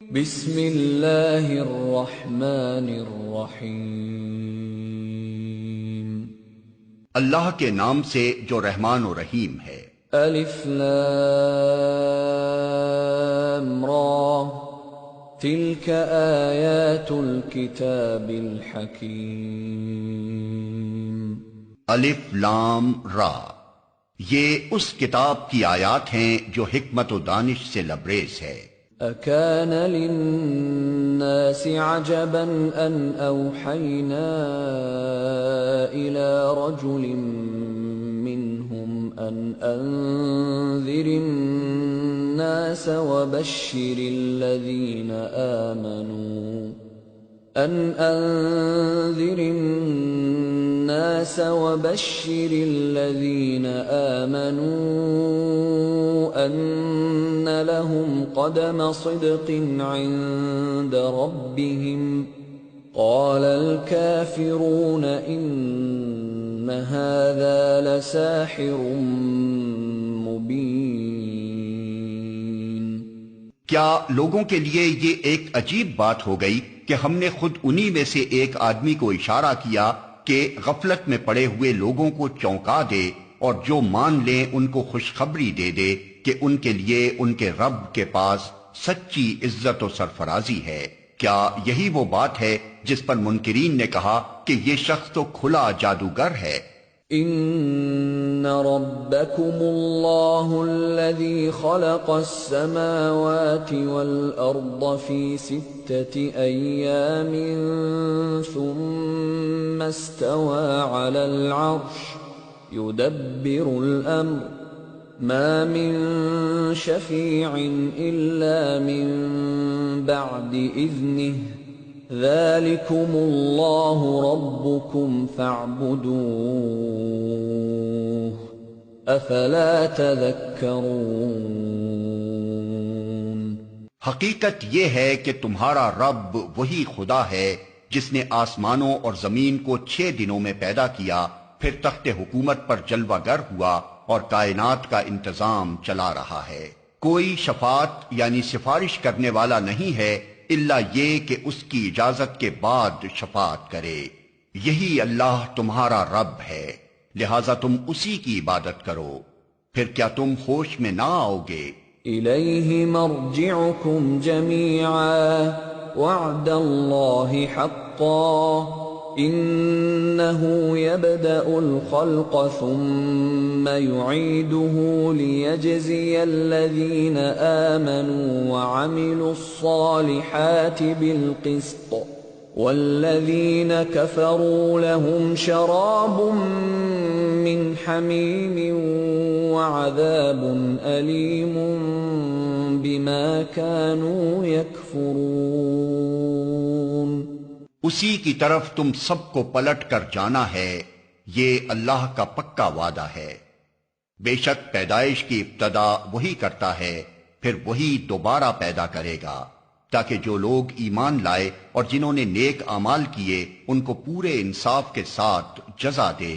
بسم اللہ الرحمن الرحیم۔ اللہ کے نام سے جو رحمان و رحیم ہے۔ الف لام را تلک آیات الکتاب الحکیم۔ الف لام را، یہ اس کتاب کی آیات ہیں جو حکمت و دانش سے لبریز ہے۔ اکان للناس عجبا ان اوحینا الى رجل منهم ان انذر الناس وبشر الذين آمنوا أن لهم قدم صدق عند ربهم قال الكافرون إن هذا لساحر مبين۔ کیا لوگوں کے لیے یہ ایک عجیب بات ہو گئی کہ ہم نے خود انہی میں سے ایک آدمی کو اشارہ کیا کہ غفلت میں پڑے ہوئے لوگوں کو چونکا دے اور جو مان لیں ان کو خوشخبری دے دے کہ ان کے لیے ان کے رب کے پاس سچی عزت و سرفرازی ہے۔ کیا یہی وہ بات ہے جس پر منکرین نے کہا کہ یہ شخص تو کھلا جادوگر ہے؟ ان ربکم اللہ الذی خلق السماوات والارض فی 6 ایام ثم استوى على العرش يدبر الامر ما من شفیع الا من بعد اذنه ذلكم اللہ ربکم فاعبدوه افلا تذکرون۔ حقیقت یہ ہے کہ تمہارا رب وہی خدا ہے جس نے آسمانوں اور زمین کو 6 دنوں میں پیدا کیا، پھر تخت حکومت پر جلوہ گر ہوا اور کائنات کا انتظام چلا رہا ہے۔ کوئی شفاعت یعنی سفارش کرنے والا نہیں ہے الا یہ کہ اس کی اجازت کے بعد شفاعت کرے۔ یہی اللہ تمہارا رب ہے، لہذا تم اسی کی عبادت کرو۔ پھر کیا تم ہوش میں نہ آؤ گے؟ الیہ مرجعکم جمیعا وعد اللہ حقا انه يبدأ الخلق ثم يعيده ليجزي الذين آمنوا وعملوا الصالحات بالقسط والذين كفروا لهم شراب من حميم وعذاب أليم بما كانوا يكفرون۔ اسی کی طرف تم سب کو پلٹ کر جانا ہے، یہ اللہ کا پکا وعدہ ہے۔ بے شک پیدائش کی ابتدا وہی کرتا ہے، پھر وہی دوبارہ پیدا کرے گا، تاکہ جو لوگ ایمان لائے اور جنہوں نے نیک اعمال کیے ان کو پورے انصاف کے ساتھ جزا دے،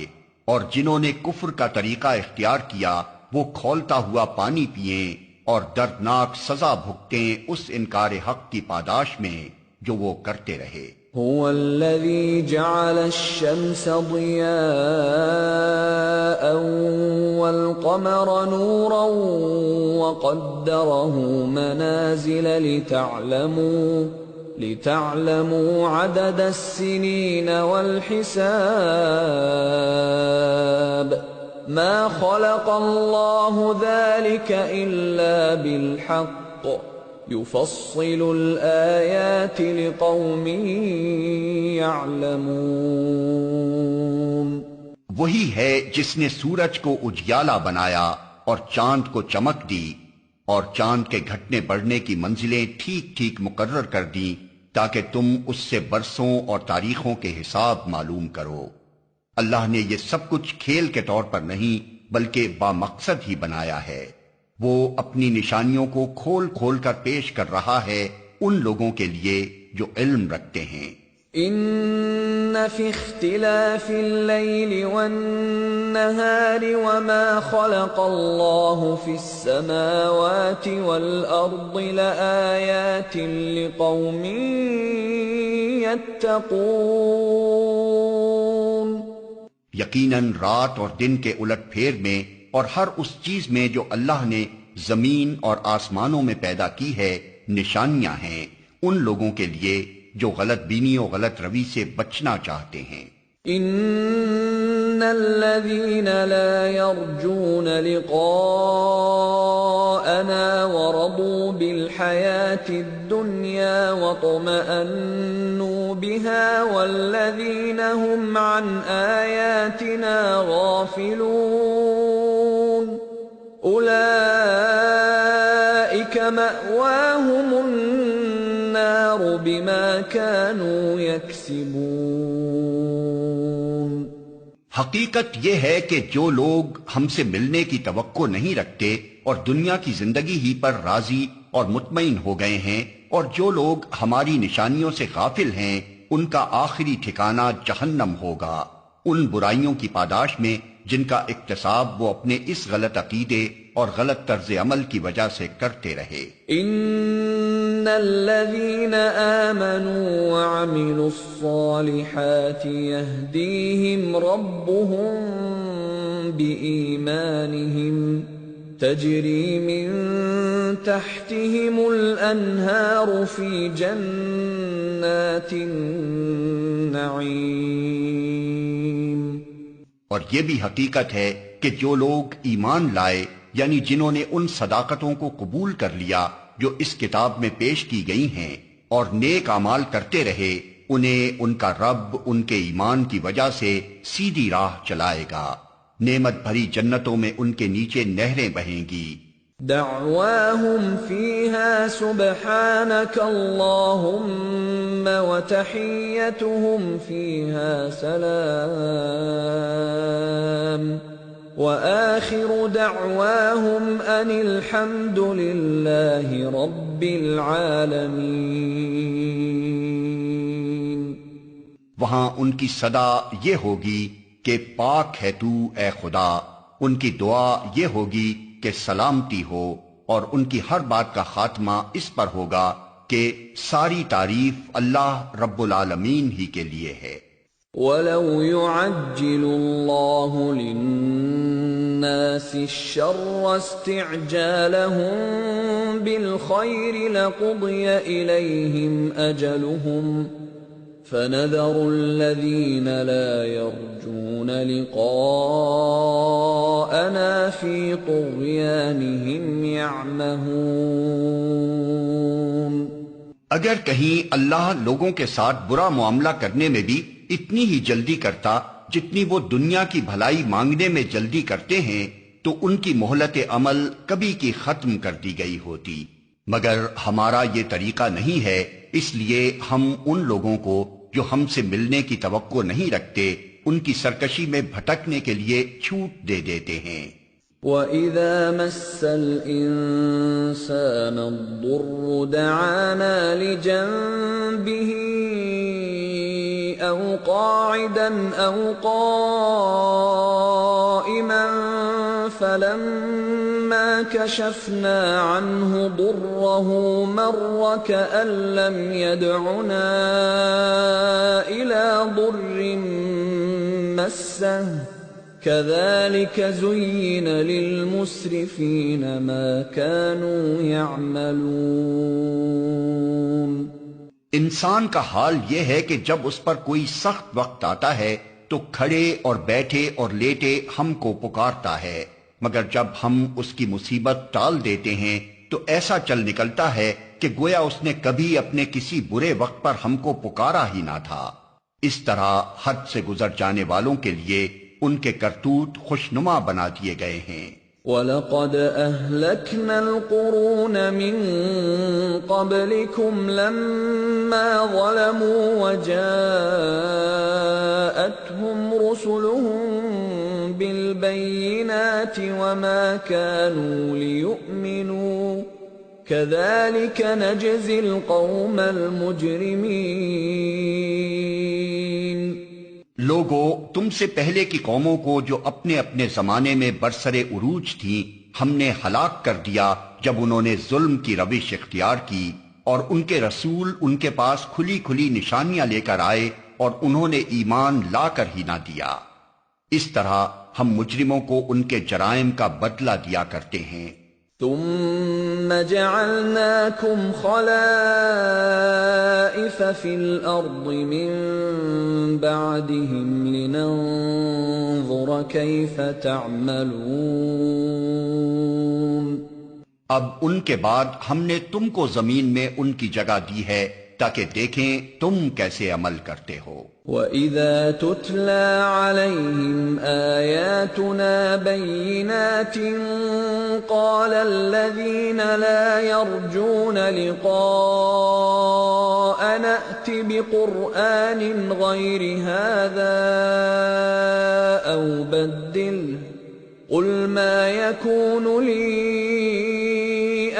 اور جنہوں نے کفر کا طریقہ اختیار کیا وہ کھولتا ہوا پانی پئیں اور دردناک سزا بھگتیں اس انکار حق کی پاداش میں جو وہ کرتے رہے۔ هو الذي جعل الشمس ضياء والقمر نورا وقدره منازل لتعلموا عدد السنين والحساب ما خلق الله ذلك إلا بالحق يفصل الآيات لقوم يعلمون۔ وہی ہے جس نے سورج کو اجیالا بنایا اور چاند کو چمک دی اور چاند کے گھٹنے بڑھنے کی منزلیں ٹھیک ٹھیک مقرر کر دیں تاکہ تم اس سے برسوں اور تاریخوں کے حساب معلوم کرو۔ اللہ نے یہ سب کچھ کھیل کے طور پر نہیں بلکہ بامقصد ہی بنایا ہے۔ وہ اپنی نشانیوں کو کھول کھول کر پیش کر رہا ہے ان لوگوں کے لیے جو علم رکھتے ہیں۔ إن في اختلاف الليل والنهار وما خلق الله في السماوات والأرض لآيات لقوم يتقون. یقیناً رات اور دن کے الٹ پھیر میں اور ہر اس چیز میں جو اللہ نے زمین اور آسمانوں میں پیدا کی ہے نشانیاں ہیں ان لوگوں کے لیے جو غلط بینی و غلط روی سے بچنا چاہتے ہیں. ان الذين لا يرجون لقاءنا ورضوا بالحياة الدنيا واطمأنوا بها والذين هم عن آياتنا غافلون أولئك مأواهم النار بما كانوا يكسبون. حقیقت یہ ہے کہ جو لوگ ہم سے ملنے کی توقع نہیں رکھتے اور دنیا کی زندگی ہی پر راضی اور مطمئن ہو گئے ہیں اور جو لوگ ہماری نشانیوں سے غافل ہیں ان کا آخری ٹھکانہ جہنم ہوگا ان برائیوں کی پاداش میں جن کا اکتساب وہ اپنے اس غلط عقیدے اور غلط طرز عمل کی وجہ سے کرتے رہے. ان الذين آمنوا وعملوا الصالحات يهديهم ربهم بإيمانهم تجري من تحتهم الأنهار في جنات النعيم. اور یہ بھی حقیقت ہے کہ جو لوگ ایمان لائے یعنی جنہوں نے ان صداقتوں کو قبول کر لیا جو اس کتاب میں پیش کی گئی ہیں اور نیک اعمال کرتے رہے انہیں ان کا رب ان کے ایمان کی وجہ سے سیدھی راہ چلائے گا. نعمت بھری جنتوں میں ان کے نیچے نہریں بہیں گی. دعواهم فيها سبحانك اللهم وتحيتهم فيها سلام وآخر دعواهم أن الحمد لله رب العالمين. وہاں ان کی صدا یہ ہوگی کہ پاک ہے تو اے خدا. ان کی دعا یہ ہوگی کہ سلامتی ہو اور ان کی ہر بات کا خاتمہ اس پر ہوگا کہ ساری تعریف اللہ رب العالمین ہی کے لیے ہے. وَلَوْ يُعَجِّلُ اللَّهُ لِلنَّاسِ الشَّرَّ اسْتِعْجَالَهُم بِالْخَيْرِ لَقُضِيَ إِلَيْهِمْ أَجَلُهُمْ فَنَذَرُ الَّذِينَ لَا يَرْجُونَ لِقَاءَنَا فِي طُغْيَانِهِمْ يَعْمَهُونَ. اگر کہیں اللہ لوگوں کے ساتھ برا معاملہ کرنے میں بھی اتنی ہی جلدی کرتا جتنی وہ دنیا کی بھلائی مانگنے میں جلدی کرتے ہیں تو ان کی مہلت عمل کبھی کی ختم کر دی گئی ہوتی. مگر ہمارا یہ طریقہ نہیں ہے اس لیے ہم ان لوگوں کو جو ہم سے ملنے کی توقع نہیں رکھتے ان کی سرکشی میں بھٹکنے کے لیے چھوٹ دے دیتے ہیں. وَإِذَا مَسَّ الْإِنسَانَ الضُّرُّ دَعَانَا لِجَنبِهِ أَوْ قَاعِدًا أَوْ قَائِمًا فَلَمَّا كَشَفْنَا عَنْهُ ضُرَّهُ مَرَّ كَأَن لَّمْ يَدْعُنَا إِلَى ضُرٍّ مَّسَّهُ كَذَلِكَ زُيِّنَ لِلْمُسْرِفِينَ مَا كَانُوا يَعْمَلُونَ. انسان کا حال یہ ہے کہ جب اس پر کوئی سخت وقت آتا ہے تو کھڑے اور بیٹھے اور لیٹے ہم کو پکارتا ہے، مگر جب ہم اس کی مصیبت ٹال دیتے ہیں تو ایسا چل نکلتا ہے کہ گویا اس نے کبھی اپنے کسی برے وقت پر ہم کو پکارا ہی نہ تھا. اس طرح حد سے گزر جانے والوں کے لیے ان کے کرتوت خوشنما بنا دیے گئے ہیں. وَلَقَدْ أَهْلَكْنَا الْقُرُونَ مِنْ قَبْلِكُمْ لَمَّا ظَلَمُوا وَجَاءَتْهُمْ رُسُلُهُم بِالْبَيِّنَاتِ وَمَا كَانُوا لِيُؤْمِنُوا كذلك نجزي القوم المجرمين۔ لوگو، تم سے پہلے کی قوموں کو جو اپنے اپنے زمانے میں برسر عروج تھیں ہم نے ہلاک کر دیا جب انہوں نے ظلم کی روش اختیار کی، اور ان کے رسول ان کے پاس کھلی کھلی نشانیاں لے کر آئے اور انہوں نے ایمان لا کر ہی نہ دیا۔ اس طرح ہم مجرموں کو ان کے جرائم کا بدلہ دیا کرتے ہیں۔ ثم جعلناكم خلائف في الأرض من بعدهم لننظر كيف تعملون۔ اب ان کے بعد ہم نے تم کو زمین میں ان کی جگہ دی ہے تاکہ دیکھیں تم کیسے عمل کرتے ہو۔ وَإِذَا تُتْلَى عَلَيْهِمْ آيَاتُنَا بَيِّنَاتٍ قَالَ الَّذِينَ لَا يَرْجُونَ لِقَاءَنَا ائْتِ بِقُرْآنٍ غَيْرِ هَذَا أَوْ بَدِّلْهُ قُلْ مَا يَكُونُ لِي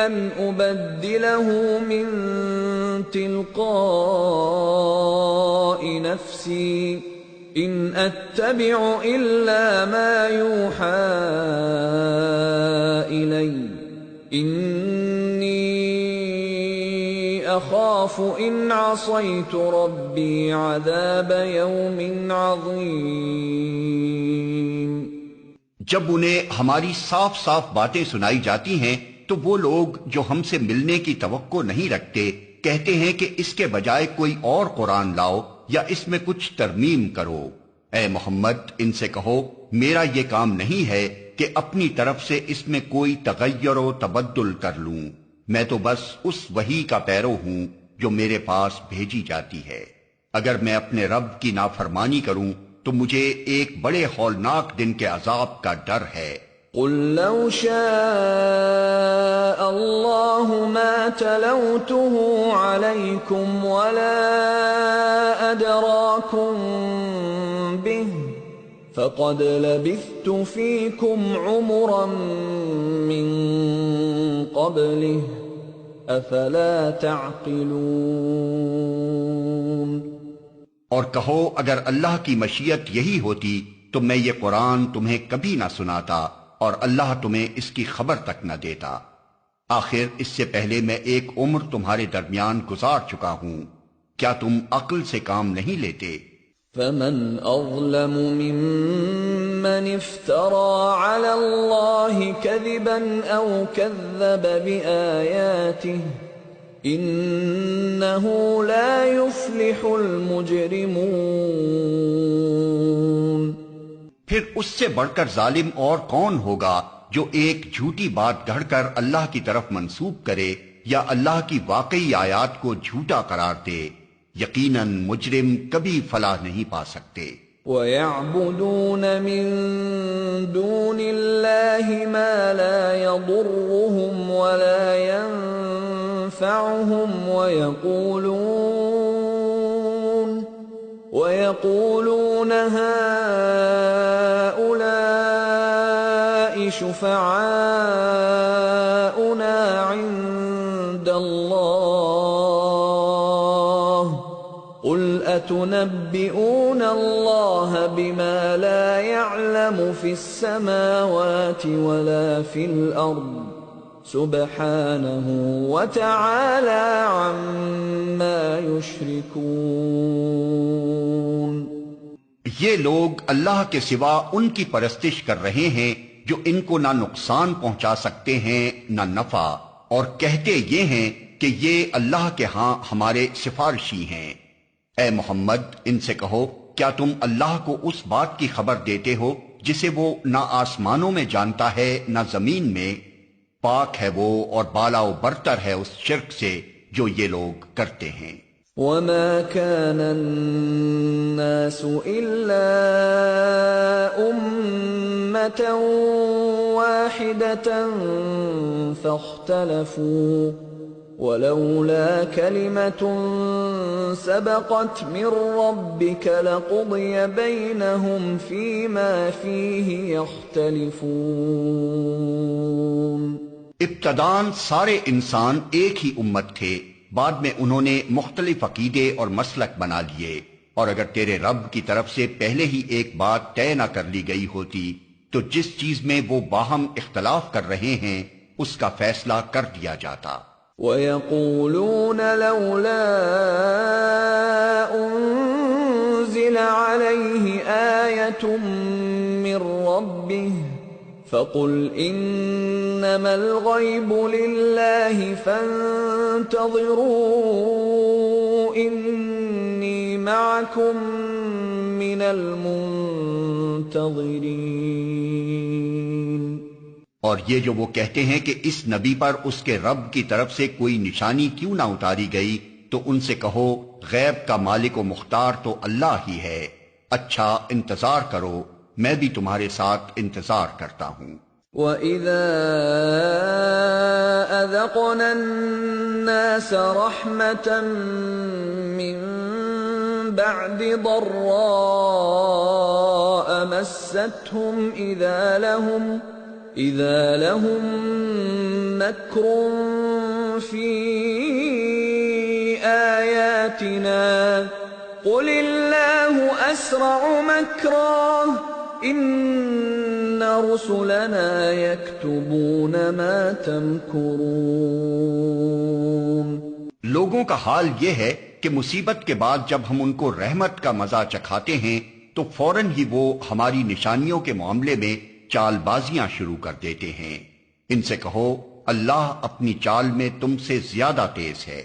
أَنْ أُبَدِّلَهُ مِنْ تِلْقَاءِ نَفْسِي إِنْ أَتَّبِعُ إِلَّا مَا يُوحَى إِلَيَّ إِنِّي أَخَافُ إِنْ عَصَيْتُ رَبِّي عَذَابَ يَوْمٍ عَظِيمٍ۔ جب انہیں ہماری صاف صاف باتیں سنائی جاتی ہیں تو وہ لوگ جو ہم سے ملنے کی توقع نہیں رکھتے کہتے ہیں کہ اس کے بجائے کوئی اور قرآن لاؤ یا اس میں کچھ ترمیم کرو۔ اے محمد، ان سے کہو میرا یہ کام نہیں ہے کہ اپنی طرف سے اس میں کوئی تغیر و تبدل کر لوں، میں تو بس اس وحی کا پیرو ہوں جو میرے پاس بھیجی جاتی ہے۔ اگر میں اپنے رب کی نافرمانی کروں تو مجھے ایک بڑے ہولناک دن کے عذاب کا ڈر ہے۔ قُل لَّوْ شَاءَ اللَّهُ مَا تَلَوْتُهُ عَلَيْكُمْ وَلَا أَدْرَاكُمْ بِهِ فَقَدْ لَبِثْتُ فِيكُمْ عُمُرًا مِّن قَبْلِهِ أَفَلَا تَعْقِلُونَ۔ اور کہو اگر اللہ کی مشیت یہی ہوتی تو میں یہ قرآن تمہیں کبھی نہ سناتا اور اللہ تمہیں اس کی خبر تک نہ دیتا۔ آخر اس سے پہلے میں ایک عمر تمہارے درمیان گزار چکا ہوں، کیا تم عقل سے کام نہیں لیتے؟ فَمَنْ أَظْلَمُ مِمَّنِ افْتَرَى عَلَى اللَّهِ كَذِبًا أَوْ كَذَّبَ بِآيَاتِهِ إِنَّهُ لَا يُفْلِحُ الْمُجْرِمُونَ۔ پھر اس سے بڑھ کر ظالم اور کون ہوگا جو ایک جھوٹی بات گھڑ کر اللہ کی طرف منسوب کرے یا اللہ کی واقعی آیات کو جھوٹا قرار دے؟ یقیناً مجرم کبھی فلاح نہیں پا سکتے۔ وَيَعْبُدُونَ مِن دُونِ اللَّهِ مَا لَا يَضُرُّهُمْ وَلَا يَنفَعُهُمْ وَيَقُولُونَ هَٰؤُلَاءِ شُفَعَاؤُنَا عِندَ اللَّهِ قُلْ أَتُنَبِّئُونَ اللَّهَ بِمَا لَا يَعْلَمُ فِي السَّمَاوَاتِ وَلَا فِي الْأَرْضِ سُبْحَانَهُ وَتَعَالَى عَمَّا يُشْرِكُونَ۔ یہ لوگ اللہ کے سوا ان کی پرستش کر رہے ہیں جو ان کو نہ نقصان پہنچا سکتے ہیں نہ نفع، اور کہتے یہ ہیں کہ یہ اللہ کے ہاں ہمارے سفارشی ہیں۔ اے محمد، ان سے کہو کیا تم اللہ کو اس بات کی خبر دیتے ہو جسے وہ نہ آسمانوں میں جانتا ہے نہ زمین میں؟ پاک ہے وہ اور بالا و برتر ہے اس شرک سے جو یہ لوگ کرتے ہیں۔ وَمَا كَانَ النَّاسُ إِلَّا أُمَّةً وَاحِدَةً فَاخْتَلَفُوا وَلَوْلَا كَلِمَةٌ سَبَقَتْ مِنْ رَبِّكَ لَقُضِيَ بَيْنَهُمْ فِيمَا فِيهِ يَخْتَلِفُونَ۔ ابتدان سارے انسان ایک ہی امت تھے، بعد میں انہوں نے مختلف عقیدے اور مسلک بنا لیے، اور اگر تیرے رب کی طرف سے پہلے ہی ایک بات طے نہ کر لی گئی ہوتی تو جس چیز میں وہ باہم اختلاف کر رہے ہیں اس کا فیصلہ کر دیا جاتا۔ وَيَقُولُونَ لَوْلَا أُنزِلَ عَلَيْهِ آيَةٌ مِّن رَّبِّهِ فَقُلْ إِنَّمَا الْغَيْبُ لِلَّهِ فَانتَظِرُوا إِنِّي مَعَكُم مِّنَ الْمُنتَظِرِينَ۔ اور یہ جو وہ کہتے ہیں کہ اس نبی پر اس کے رب کی طرف سے کوئی نشانی کیوں نہ اتاری گئی، تو ان سے کہو غیب کا مالک و مختار تو اللہ ہی ہے، اچھا انتظار کرو، میں بھی تمہارے ساتھ انتظار کرتا ہوں۔ وَإِذَا أَذَقْنَا النَّاسَ رَحْمَةً مِّن بَعْدِ ضَرَّاءَ مَسَّتْهُمْ إِذَا لَهُم مَّكْرٌ فِي آيَاتِنَا قُلِ اللَّهُ أَسْرَعُ مَكْرًا إِنَّ رُسُلَنَا يَكْتُبُونَ مَا تَمْكُرُونَ۔ لوگوں کا حال یہ ہے کہ مصیبت کے بعد جب ہم ان کو رحمت کا مزہ چکھاتے ہیں تو فوراً ہی وہ ہماری نشانیوں کے معاملے میں چال بازیاں شروع کر دیتے ہیں۔ ان سے کہو اللہ اپنی چال میں تم سے زیادہ تیز ہے،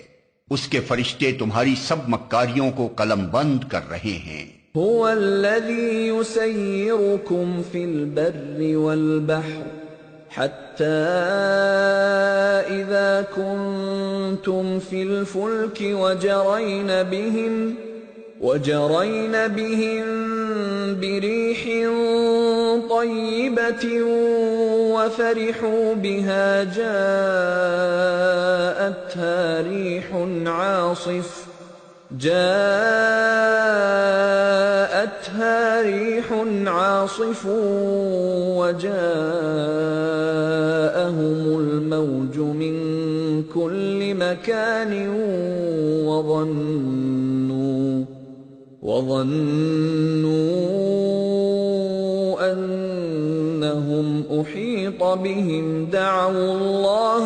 اس کے فرشتے تمہاری سب مکاریوں کو قلم بند کر رہے ہیں۔ هو الذي يسيركم في البر والبحر حتى إذا كنتم في الفلك وجرين بهم بريح طيبة وفرحوا بها جاءتها ريح عاصف وجاءهم الموج من كل مكان وظنوا أنهم أحيط بهم دعوا الله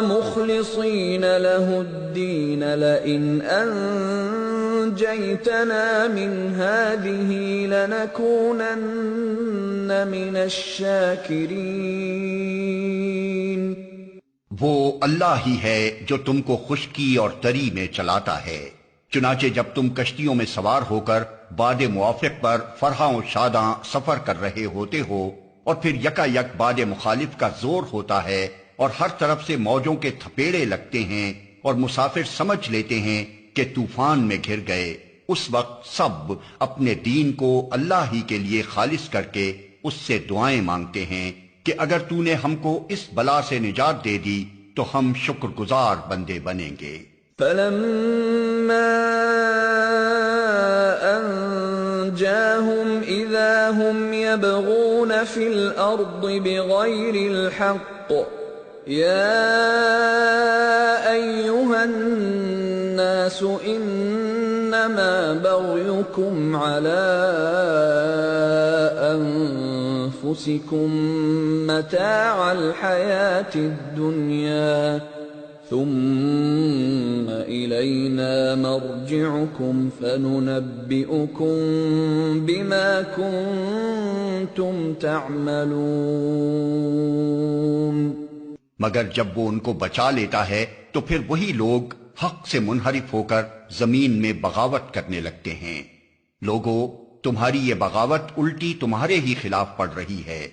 مخلصين له الدين لئن أنجيتنا من هذه لنكونن من الشاكرين۔ وہ اللہ ہی ہے جو تم کو خشکی اور تری میں چلاتا ہے، چنانچہ جب تم کشتیوں میں سوار ہو کر باد موافق پر فرحاں و شاداں سفر کر رہے ہوتے ہو اور پھر یکا یک باد مخالف کا زور ہوتا ہے اور ہر طرف سے موجوں کے تھپیڑے لگتے ہیں اور مسافر سمجھ لیتے ہیں کہ طوفان میں گھر گئے، اس وقت سب اپنے دین کو اللہ ہی کے لیے خالص کر کے اس سے دعائیں مانگتے ہیں کہ اگر تو نے ہم کو اس بلا سے نجات دے دی تو ہم شکر گزار بندے بنیں گے۔ فَلَمَّا أَنْجَاهُمْ إِذَا هُمْ يَبْغُونَ فِي الْأَرْضِ بِغَيْرِ الْحَقِّ يَا أَيُّهَا النَّاسُ إِنَّمَا بَغْيُكُمْ عَلَى أَنفُسِكُمْ مَتَاعَ الْحَيَاةِ الدُّنْيَا ثُمَّ إِلَيْنَا مَرْجِعُكُمْ فَنُنَبِّئُكُمْ بِمَا كُنْتُمْ تَعْمَلُونَ۔ مگر جب وہ ان کو بچا لیتا ہے تو پھر وہی لوگ حق سے منحرف ہو کر زمین میں بغاوت کرنے لگتے ہیں۔ لوگو، تمہاری یہ بغاوت الٹی تمہارے ہی خلاف پڑ رہی ہے۔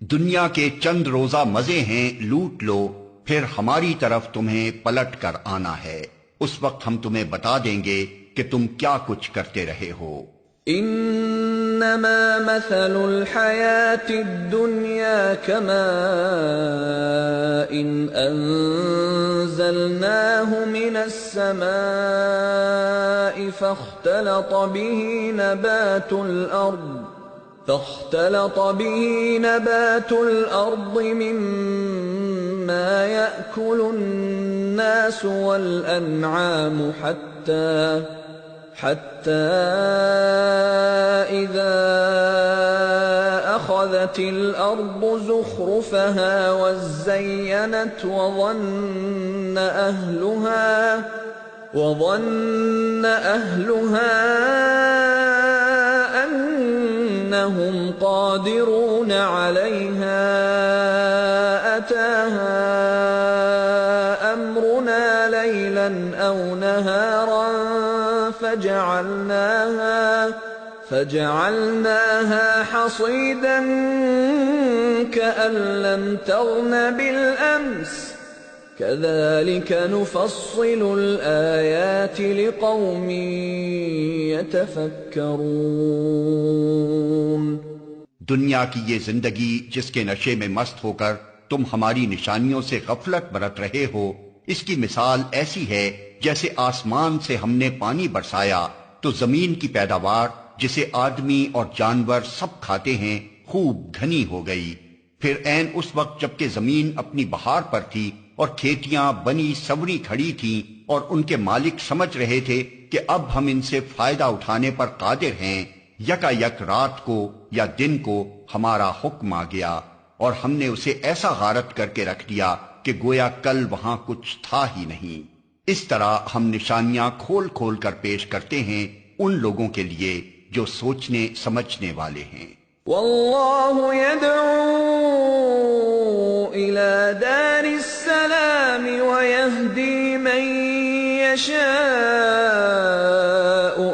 دنیا کے چند روزہ مزے ہیں، لوٹ لو، پھر ہماری طرف تمہیں پلٹ کر آنا ہے، اس وقت ہم تمہیں بتا دیں گے کہ تم کیا کچھ کرتے رہے ہو۔ ان إنما مثل الحياة الدنيا كماء أنزلناه من السماء فاختلط به نبات الأرض مما يأكل الناس والأنعام حتى إذا أخذت الأرض زخرفها وزينت وظن أهلها أنهم قادرون عليها أتاها أمرنا ليلا أو نهارا فجعلناها حصيدا كأن لم تغن بالأمس كذلك نفصل الآيات لقوم يتفكرون۔ دنیا کی یہ زندگی جس کے نشے میں مست ہو کر تم ہماری نشانیوں سے غفلت برت رہے ہو، اس کی مثال ایسی ہے جیسے آسمان سے ہم نے پانی برسایا تو زمین کی پیداوار جسے آدمی اور جانور سب کھاتے ہیں خوب گھنی ہو گئی۔ پھر عین اس وقت جبکہ زمین اپنی بہار پر تھی اور کھیتیاں بنی سوری کھڑی تھیں اور ان کے مالک سمجھ رہے تھے کہ اب ہم ان سے فائدہ اٹھانے پر قادر ہیں، یکا یک رات کو یا دن کو ہمارا حکم آ گیا اور ہم نے اسے ایسا غارت کر کے رکھ دیا کہ گویا کل وہاں کچھ تھا ہی نہیں۔ اس طرح ہم نشانیاں کھول کھول کر پیش کرتے ہیں ان لوگوں کے لیے جو سوچنے سمجھنے والے ہیں۔ واللہ يدعو إلى دار السلام ويهدي من يشاء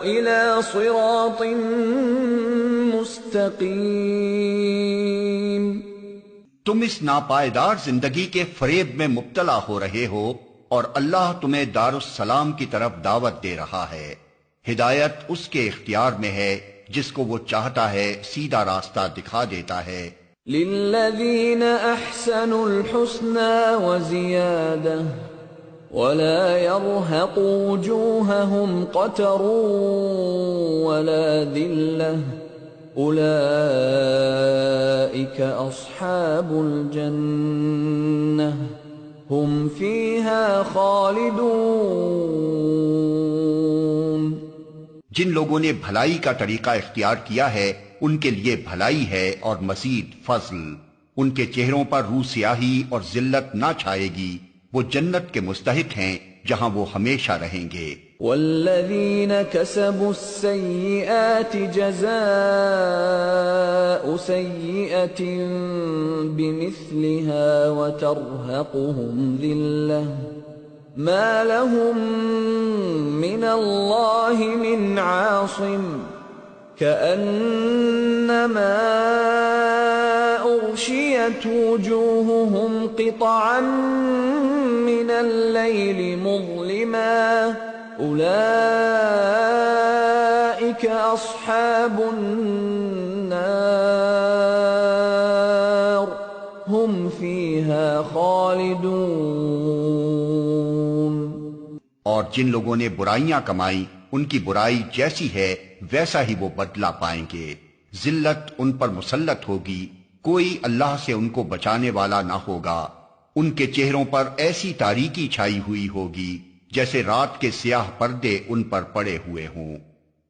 إلى صراط مستقیم۔ تم اس ناپائیدار زندگی کے فریب میں مبتلا ہو رہے ہو اور اللہ تمہیں دار السلام کی طرف دعوت دے رہا ہے۔ ہدایت اس کے اختیار میں ہے، جس کو وہ چاہتا ہے سیدھا راستہ دکھا دیتا ہے۔ للذین احسنوا الحسنى وزیادہ ولا يرهق وجوههم قتر ولا ذلة أولئك أصحاب الجنة هم فيها خالدون۔ جن لوگوں نے بھلائی کا طریقہ اختیار کیا ہے ان کے لیے بھلائی ہے اور مزید فضل، ان کے چہروں پر روح سیاہی اور ذلت نہ چھائے گی، وہ جنت کے مستحق ہیں جہاں وہ ہمیشہ رہیں گے۔ والذین کسبوا السیئات جزاء سیئة بمثلها وترهقهم ذلة ما لهم من اللہ من عاصم كأنما أغشيت وجوههم قطعا من الليل مظلما أولئك أصحاب النار هم فيها خالدون۔ اور جن لوگوں نے برائیاں کمائیں ان کی برائی جیسی ہے ویسا ہی وہ بدلہ پائیں گے، ذلت ان پر مسلط ہوگی، کوئی اللہ سے ان کو بچانے والا نہ ہوگا، ان کے چہروں پر ایسی تاریکی چھائی ہوئی ہوگی جیسے رات کے سیاہ پردے ان پر پڑے ہوئے ہوں،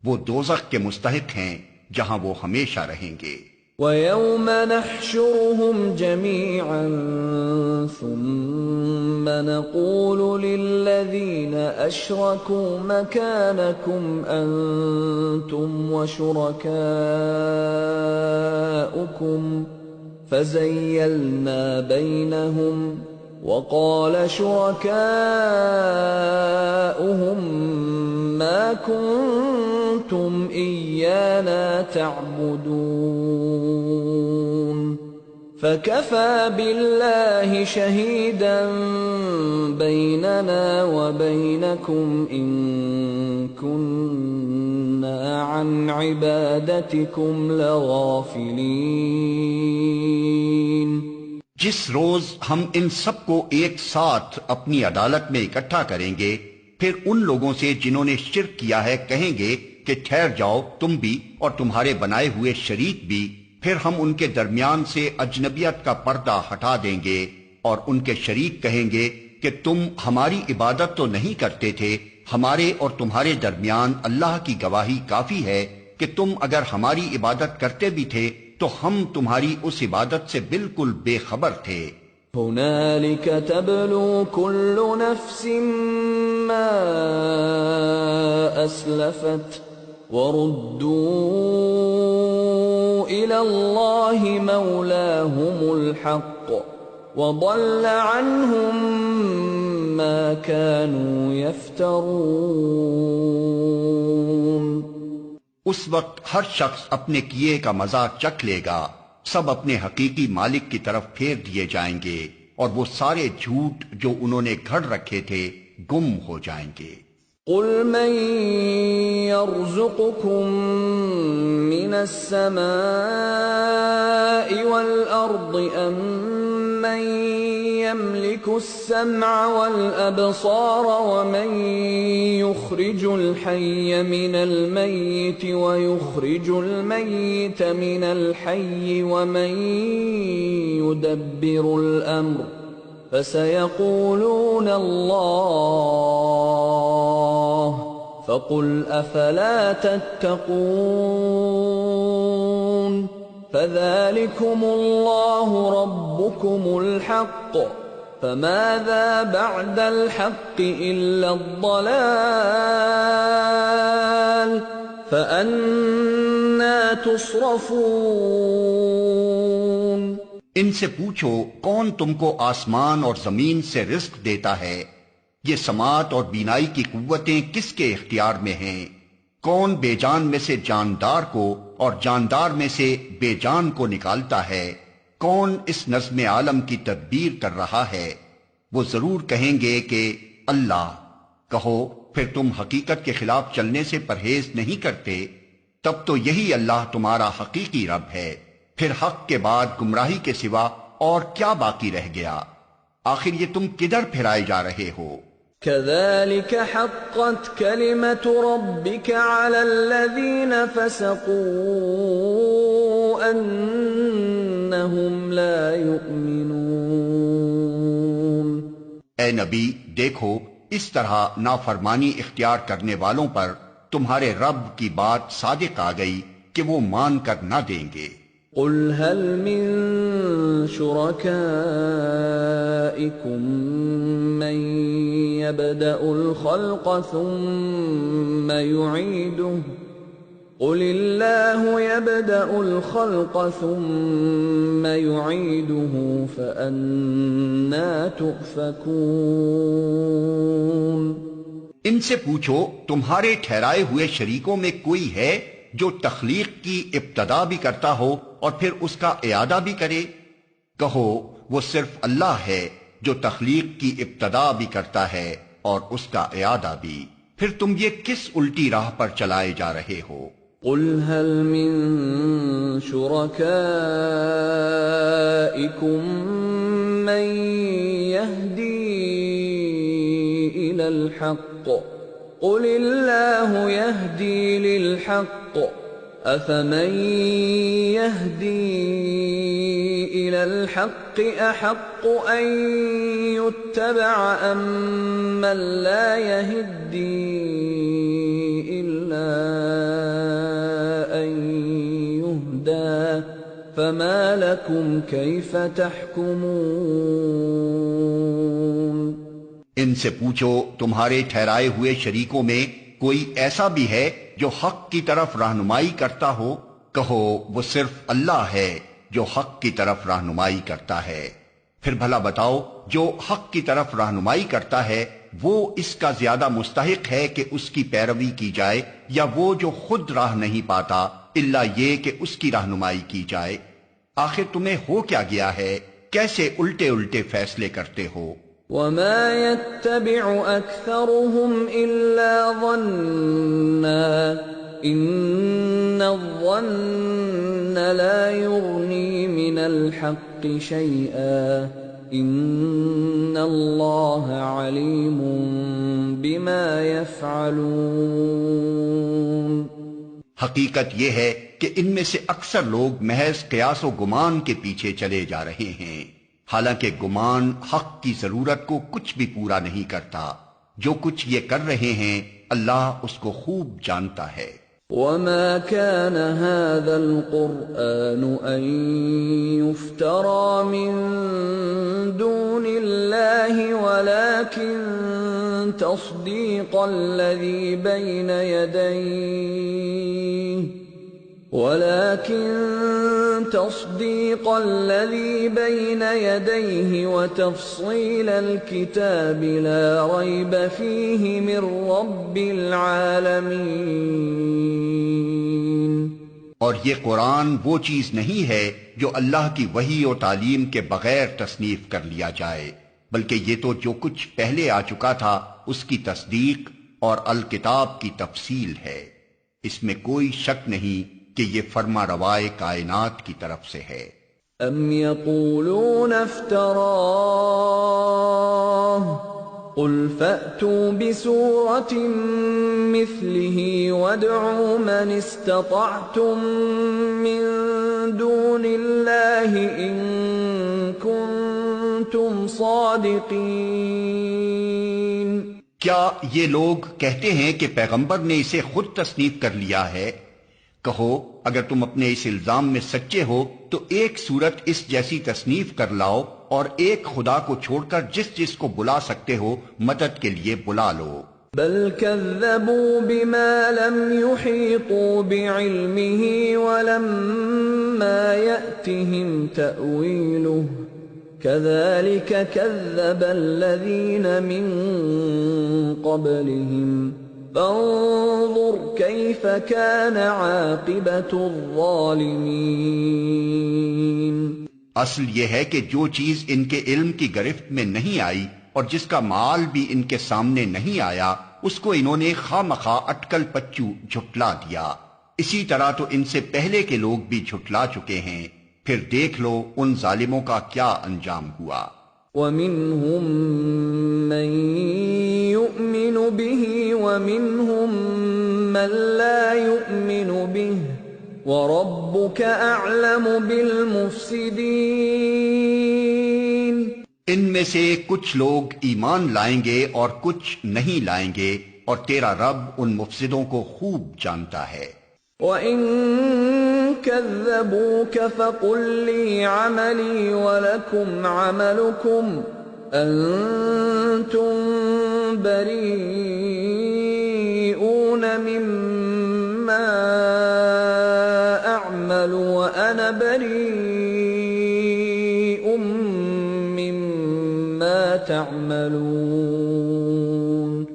وہ دوزخ کے مستحق ہیں جہاں وہ ہمیشہ رہیں گے۔ وَيَوْمَ نَحْشُرُهُمْ جَمِيعًا ثُمَّ نَقُولُ لِلَّذِينَ أَشْرَكُوا مَكَانَكُمْ أَنْتُمْ وَشُرَكَاؤُكُمْ فَزَيَّلْنَا بَيْنَهُمْ وَقَالَ شُرَكَاؤُهُمْ مَا كُنْتُمْ إِيَّانَا تَعْبُدُونَ فَكَفَى بِاللَّهِ شَهِيدًا بَيْنَنَا وَبَيْنَكُمْ إِن كُنَّا عَنْ عِبَادَتِكُمْ لَغَافِلِينَ۔ جس روز ہم ان سب کو ایک ساتھ اپنی عدالت میں اکٹھا کریں گے، پھر ان لوگوں سے جنہوں نے شرک کیا ہے کہیں گے کہ ٹھہر جاؤ تم بھی اور تمہارے بنائے ہوئے شریک بھی، پھر ہم ان کے درمیان سے اجنبیت کا پردہ ہٹا دیں گے اور ان کے شریک کہیں گے کہ تم ہماری عبادت تو نہیں کرتے تھے، ہمارے اور تمہارے درمیان اللہ کی گواہی کافی ہے کہ تم اگر ہماری عبادت کرتے بھی تھے تو ہم تمہاری اس عبادت سے بالکل بے خبر تھے۔ هنالك تبلو كل نفس ما أسلفت وردوا إلى الله مولاهم الحق وضل عنهم ما كانوا يفترون۔ اس وقت ہر شخص اپنے کیے کا مزہ چکھ لے گا، سب اپنے حقیقی مالک کی طرف پھیر دیے جائیں گے اور وہ سارے جھوٹ جو انہوں نے گھڑ رکھے تھے گم ہو جائیں گے۔ قل من يرزقكم من السماء والأرض أم من يملك السمع والأبصار ومن يخرج الحي من الميت ويخرج الميت من الحي ومن يدبر الأمر فسيقولون الله فقل أفلا تتقون فذلكم الله ربكم الحق فماذا بعد الحق إلا الضلال فأنى تصرفون۔ ان سے پوچھو کون تم کو آسمان اور زمین سے رزق دیتا ہے؟ یہ سماعت اور بینائی کی قوتیں کس کے اختیار میں ہیں؟ کون بے جان میں سے جاندار کو اور جاندار میں سے بے جان کو نکالتا ہے؟ کون اس نظم عالم کی تدبیر کر رہا ہے؟ وہ ضرور کہیں گے کہ اللہ۔ کہو پھر تم حقیقت کے خلاف چلنے سے پرہیز نہیں کرتے؟ تب تو یہی اللہ تمہارا حقیقی رب ہے، پھر حق کے بعد گمراہی کے سوا اور کیا باقی رہ گیا؟ آخر یہ تم کدھر پھرائے جا رہے ہو؟ كذلك حقت كلمة ربك على الذين فسقوا أنهم لا يؤمنون۔ اے نبی دیکھو اس طرح نافرمانی اختیار کرنے والوں پر تمہارے رب کی بات صادق آ گئی کہ وہ مان کر نہ دیں گے۔ قل هل من شركائكم من يبدأ الخلق ثم يعيده قل الله يبدأ الخلق ثم يعيده فأنى تؤفكون۔ ان سے پوچھو تمہارے ٹھہرائے ہوئے شریکوں میں کوئی ہے جو تخلیق کی ابتدا بھی کرتا ہو اور پھر اس کا اعادہ بھی کرے؟ کہو وہ صرف اللہ ہے جو تخلیق کی ابتدا بھی کرتا ہے اور اس کا اعادہ بھی، پھر تم یہ کس الٹی راہ پر چلائے جا رہے ہو؟ قل هل من شركائكم من يهدي إلى الحق قل الله يهدي للحق أفمن يهدي إلى الحق أحق أن يتبع أم من لا يهدي إلا أن يهدى فما لكم كيف تحكمون۔ ان سے پوچھو تمہارے ٹھہرائے ہوئے شریکوں میں کوئی ایسا بھی ہے جو حق کی طرف رہنمائی کرتا ہو؟ کہو وہ صرف اللہ ہے جو حق کی طرف رہنمائی کرتا ہے، پھر بھلا بتاؤ جو حق کی طرف رہنمائی کرتا ہے وہ اس کا زیادہ مستحق ہے کہ اس کی پیروی کی جائے یا وہ جو خود راہ نہیں پاتا الا یہ کہ اس کی رہنمائی کی جائے؟ آخر تمہیں ہو کیا گیا ہے؟ کیسے الٹے الٹے فیصلے کرتے ہو؟ وَمَا يَتَّبِعُ أَكْثَرُهُمْ إِلَّا ظَنًّا إِنَّ الظَّنَّ لَا يُغْنِي مِنَ الْحَقِّ شَيْئًا إِنَّ اللَّهَ عَلِيمٌ بِمَا يَفْعَلُونَ۔ حقیقت یہ ہے کہ ان میں سے اکثر لوگ محض قیاس و گمان کے پیچھے چلے جا رہے ہیں، حالانکہ گمان حق کی ضرورت کو کچھ بھی پورا نہیں کرتا۔ جو کچھ یہ کر رہے ہیں اللہ اس کو خوب جانتا ہے۔ وَمَا كَانَ هَذَا الْقُرْآنُ أَن يُفْتَرَى مِن دُونِ اللَّهِ وَلَكِن تَصْدِيقَ الَّذِي بَيْنَ يَدَيْهِ وَتَفْصِيلَ الْكِتَابِ لَا رَيْبَ فِيهِ مِن رَّبِّ الْعَالَمِينَ۔ اور یہ قرآن وہ چیز نہیں ہے جو اللہ کی وحی و تعلیم کے بغیر تصنیف کر لیا جائے، بلکہ یہ تو جو کچھ پہلے آ چکا تھا اس کی تصدیق اور الکتاب کی تفصیل ہے۔ اس میں کوئی شک نہیں کہ یہ فرما روائے کائنات کی طرف سے ہے۔ ام یقولون افتراہ قل فأتوا بسورة مثله وادعوا من استطعتم من دون الله إن كنتم صادقين۔ کیا یہ لوگ کہتے ہیں کہ پیغمبر نے اسے خود تصنیف کر لیا ہے؟ کہو اگر تم اپنے اس الزام میں سچے ہو تو ایک صورت اس جیسی تصنیف کر لاؤ اور ایک خدا کو چھوڑ کر جس جس کو بلا سکتے ہو مدد کے لیے بلا لو۔ بل كذبوا بما لم يحيطوا بعلمه ولما يأتهم تأويله كذلك كذب الذين من قبلهم فانظر كيف كان عاقبة الظالمين۔ اصل یہ ہے کہ جو چیز ان کے علم کی گرفت میں نہیں آئی اور جس کا مال بھی ان کے سامنے نہیں آیا اس کو انہوں نے خواہ مخواہ اٹکل پچو جھٹلا دیا۔ اسی طرح تو ان سے پہلے کے لوگ بھی جھٹلا چکے ہیں، پھر دیکھ لو ان ظالموں کا کیا انجام ہوا۔ وَمِنْهُمْ مَنْ يُؤْمِنُ بِهِ وَمِنْهُمْ مَنْ لَا يُؤْمِنُ بِهِ وَرَبُّكَ أَعْلَمُ بِالْمُفْسِدِينَ۔ ان میں سے کچھ لوگ ایمان لائیں گے اور کچھ نہیں لائیں گے، اور تیرا رب ان مفسدوں کو خوب جانتا ہے۔ وَإِن كَذَّبُوكَ فَقُل لِّي عَمَلِي وَلَكُمْ عَمَلُكُمْ أَنتُم بَرِيئُونَ مِمَّا أَعْمَلُ وَأَنَا بَرِيءٌ مِّمَّا تَعْمَلُونَ۔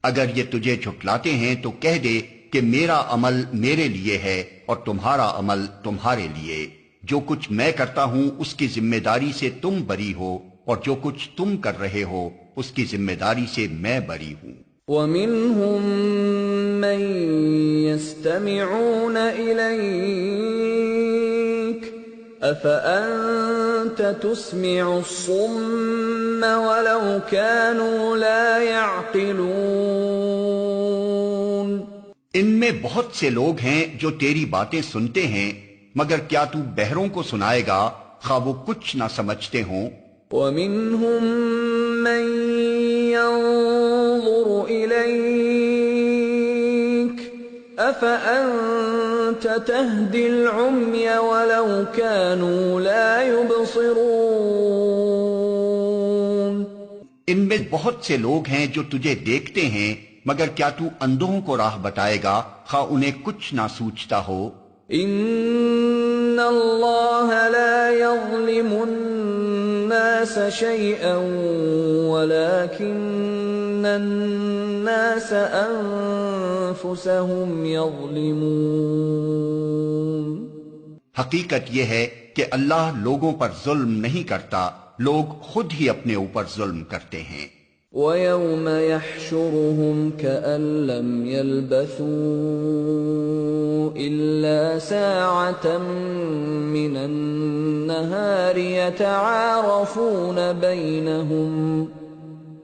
اگر یہ تجھے جھٹلاتے ہیں تو کہہ دے کہ میرا عمل میرے لیے ہے اور تمہارا عمل تمہارے لیے، جو کچھ میں کرتا ہوں اس کی ذمہ داری سے تم بری ہو اور جو کچھ تم کر رہے ہو اس کی ذمہ داری سے میں بری ہوں۔ وَمِنْهُمْ مَنْ يَسْتَمِعُونَ إِلَيْكَ أَفَأَنْتَ تُسْمِعُ الصُّمَّ وَلَوْ كَانُوا لَا يَعْقِلُونَ۔ ان میں بہت سے لوگ ہیں جو تیری باتیں سنتے ہیں، مگر کیا تو بہروں کو سنائے گا خواہ وہ کچھ نہ سمجھتے ہوں؟ وَمِنْهُمْ مَنْ يَنظُرُ إِلَيْكَ أَفَأَنْتَ تَهْدِي الْعُمْيَ وَلَوْ كَانُوا لَا يُبْصِرُونَ۔ ان میں بہت سے لوگ ہیں جو تجھے دیکھتے ہیں، مگر کیا تو اندھوں کو راہ بتائے گا خواہ انہیں کچھ نہ سوچتا ہو؟ ان اللہ لا یظلم الناس شیئا ولكن الناس انفسهم یظلمون۔ حقیقت یہ ہے کہ اللہ لوگوں پر ظلم نہیں کرتا، لوگ خود ہی اپنے اوپر ظلم کرتے ہیں۔ وَيَوْمَ يَحْشُرُهُمْ كَأَن لَّمْ يَلْبَثُوا إِلَّا سَاعَةً مِّنَ النَّهَارِ يَتَعَارَفُونَ بَيْنَهُمْ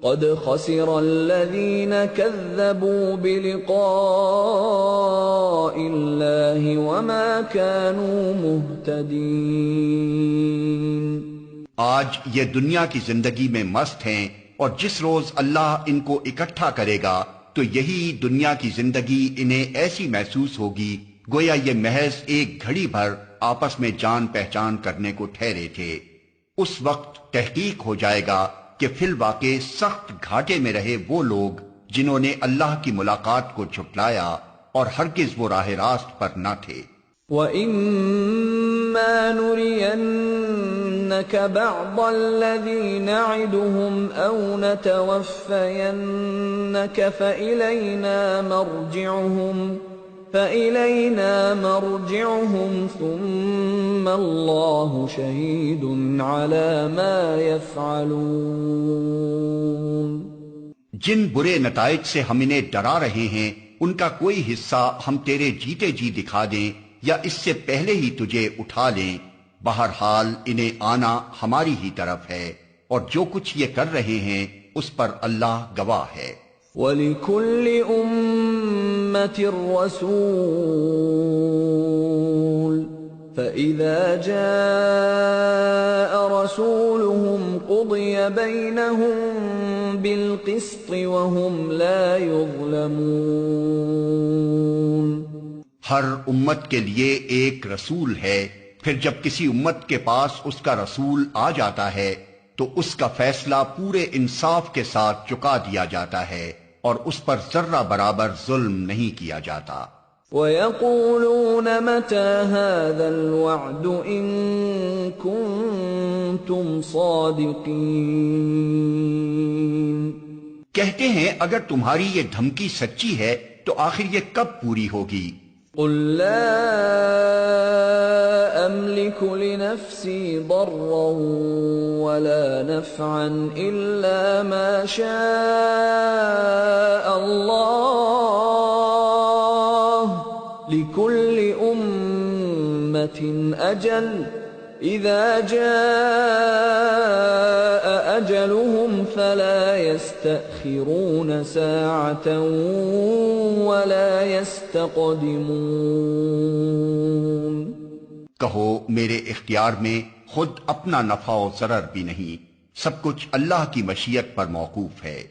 قَدْ خَسِرَ الَّذِينَ كَذَّبُوا بِلِقَاءِ اللَّهِ وَمَا كَانُوا مُهْتَدِينَ۔ آج یہ دنیا کی زندگی میں مست ہیں، اور جس روز اللہ ان کو اکٹھا کرے گا تو یہی دنیا کی زندگی انہیں ایسی محسوس ہوگی گویا یہ محض ایک گھڑی بھر آپس میں جان پہچان کرنے کو ٹھہرے تھے۔ اس وقت تحقیق ہو جائے گا کہ فی الواقع سخت گھاٹے میں رہے وہ لوگ جنہوں نے اللہ کی ملاقات کو جھٹلایا اور ہرگز وہ راہ راست پر نہ تھے۔ وَإِمَّا نُرِيَنَّكَ بَعْضَ الَّذِي نَعِدُهُمْ أَوْ نَتَوَفَّيَنَّكَ فَإِلَيْنَا مَرْجِعُهُمْ ثُمَّ اللَّهُ شَهِيدٌ عَلَى مَا يَفْعَلُونَ۔ جن برے نتائج سے ہم انہیں ڈرا رہے ہیں ان کا کوئی حصہ ہم تیرے جیتے جی دکھا دیں یا اس سے پہلے ہی تجھے اٹھا لیں، بہرحال انہیں آنا ہماری ہی طرف ہے، اور جو کچھ یہ کر رہے ہیں اس پر اللہ گواہ ہے۔ وَلِكُلِّ أُمَّةٍ رَّسُولٌ فَإِذَا جَاءَ رَسُولُهُمْ قُضِيَ بَيْنَهُم بِالْقِسْطِ وَهُمْ لَا يُظْلَمُونَ۔ ہر امت کے لیے ایک رسول ہے، پھر جب کسی امت کے پاس اس کا رسول آ جاتا ہے تو اس کا فیصلہ پورے انصاف کے ساتھ چکا دیا جاتا ہے اور اس پر ذرہ برابر ظلم نہیں کیا جاتا۔ وَيَقُولُونَ مَتَى هَذَا الْوَعْدُ إِن كُنتُمْ صَادِقِينَ۔ کہتے ہیں اگر تمہاری یہ دھمکی سچی ہے تو آخر یہ کب پوری ہوگی؟ قُل لَّا أَمْلِكُ لِنَفْسِي ضَرًّا وَلَا نَفْعًا إِلَّا مَا شَاءَ اللَّهُ لِكُلِّ أُمَّةٍ أَجَلٌ إِذَا جَاءَ أَجَلُهُمْ فَلَا يَسْتَأْخِرُونَ سَاعَةً وَلَا يَسْتَقْدِمُونَ۔ کہو میرے اختیار میں خود اپنا نفع و ضرر بھی نہیں، سب کچھ اللہ کی مشیت پر موقوف ہے۔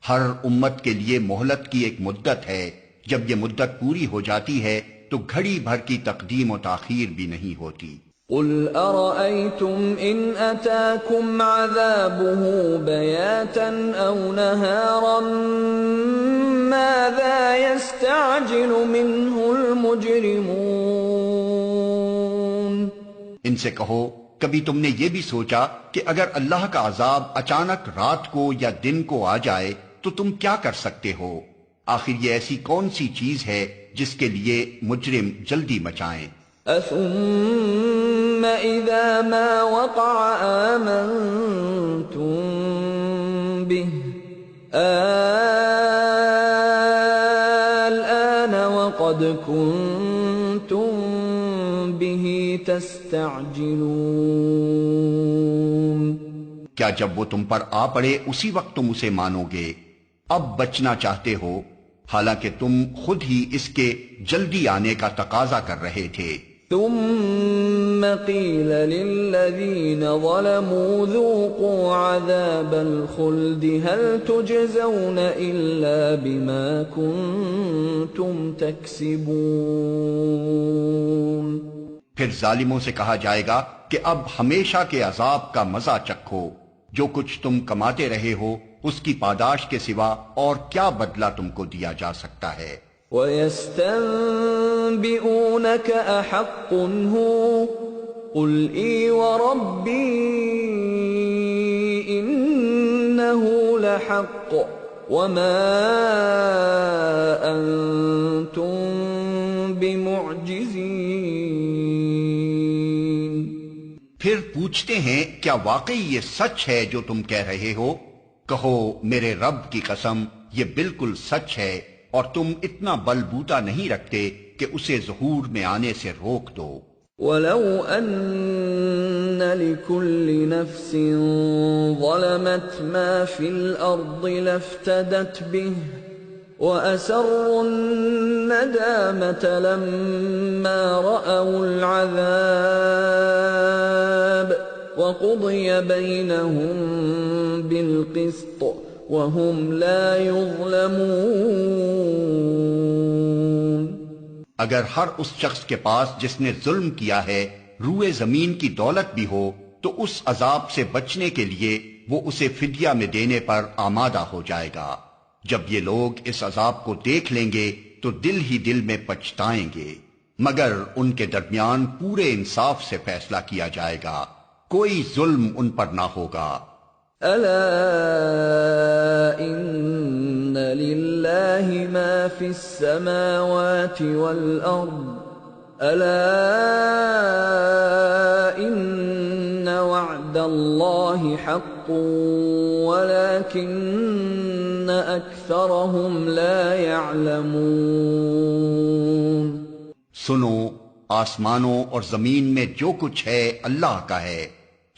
ہر امت کے لیے مہلت کی ایک مدت ہے، جب یہ مدت پوری ہو جاتی ہے تو گھڑی بھر کی تقدیم و تاخیر بھی نہیں ہوتی۔ قُلْ أَرَأَيْتُمْ إِنْ أَتَاكُمْ عَذَابُهُ بَيَاتًا أَوْ نَهَارًا مَاذَا يَسْتَعْجِلُ مِنْهُ الْمُجْرِمُونَ۔ ان سے کہو کبھی تم نے یہ بھی سوچا کہ اگر اللہ کا عذاب اچانک رات کو یا دن کو آ جائے تو تم کیا کر سکتے ہو؟ آخر یہ ایسی کون سی چیز ہے جس کے لیے مجرم جلدی مچائیں؟ أَثُمَّ إِذَا مَا وَقَعَ آمَنْتُمْ بِهِ الْآنَ وَقَدْ كُنْتُمْ بِهِ تَسْتَعْجِلُونَ۔ کیا جب وہ تم پر آ پڑے اسی وقت تم اسے مانو گے؟ اب بچنا چاہتے ہو حالانکہ تم خود ہی اس کے جلدی آنے کا تقاضا کر رہے تھے۔ ثم قيل للذين ظلموا ذوقوا عذاب الخلد هل تجزون إلا بما كنتم تكسبون۔ پھر ظالموں سے کہا جائے گا کہ اب ہمیشہ کے عذاب کا مزہ چکھو، جو کچھ تم کماتے رہے ہو اس کی پاداش کے سوا اور کیا بدلہ تم کو دیا جا سکتا ہے۔ وَيَسْتَنبِئُونَكَ أَحَقٌّ هُوَ قُلْ إِي وَرَبِّي إِنَّهُ لَحَقٌّ وَمَا أَنْتُمْ بِمُعْجِزِينَ۔ پھر پوچھتے ہیں کیا واقعی یہ سچ ہے جو تم کہہ رہے ہو؟ کہو میرے رب کی قسم یہ بالکل سچ ہے، اور تم اتنا بل بوتا نہیں رکھتے کہ اسے ظہور میں آنے سے روک دو۔ وَلَوْ أَنَّ لِكُلِّ نَفْسٍ ظَلَمَتْ مَا فِي الْأَرْضِ لَافْتَدَتْ بِهِ وَأَسَرُّوا النَّدَامَةَ لَمَّا رَأَوُا الْعَذَابَ وَقُضِيَ بَيْنَهُم بِالْقِسْطِ وَهُمْ لَا يُظْلَمُونَ۔ اگر ہر اس شخص کے پاس جس نے ظلم کیا ہے روئے زمین کی دولت بھی ہو تو اس عذاب سے بچنے کے لیے وہ اسے فدیہ میں دینے پر آمادہ ہو جائے گا۔ جب یہ لوگ اس عذاب کو دیکھ لیں گے تو دل ہی دل میں پچھتائیں گے، مگر ان کے درمیان پورے انصاف سے فیصلہ کیا جائے گا، کوئی ظلم ان پر نہ ہوگا۔ أَلَا إِنَّ لِلَّهِ مَا فِي السَّمَاوَاتِ وَالْأَرْضِ أَلَا إِنَّ وَعْدَ اللَّهِ حَقٌّ وَلَكِنَّ أَكْثَرَهُمْ لَا يَعْلَمُونَ۔ سنو، آسمانوں اور زمین میں جو کچھ ہے اللہ کا ہے،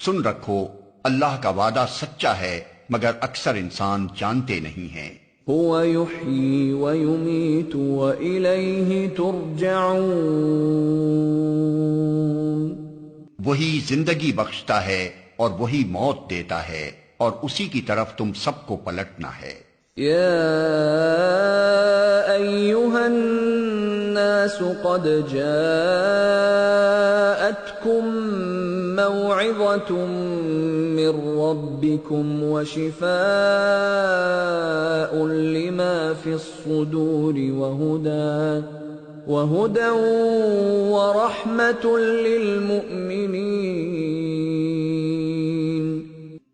سن رکھو اللہ کا وعدہ سچا ہے، مگر اکثر انسان جانتے نہیں ہیں۔ هو يحيي ويميت وإليه ترجعون۔ وہی زندگی بخشتا ہے اور وہی موت دیتا ہے، اور اسی کی طرف تم سب کو پلٹنا ہے۔ يا أيها الناس قد جاءتكم موعظة من ربكم وشفاء لما في الصدور وهدى ورحمة للمؤمنين۔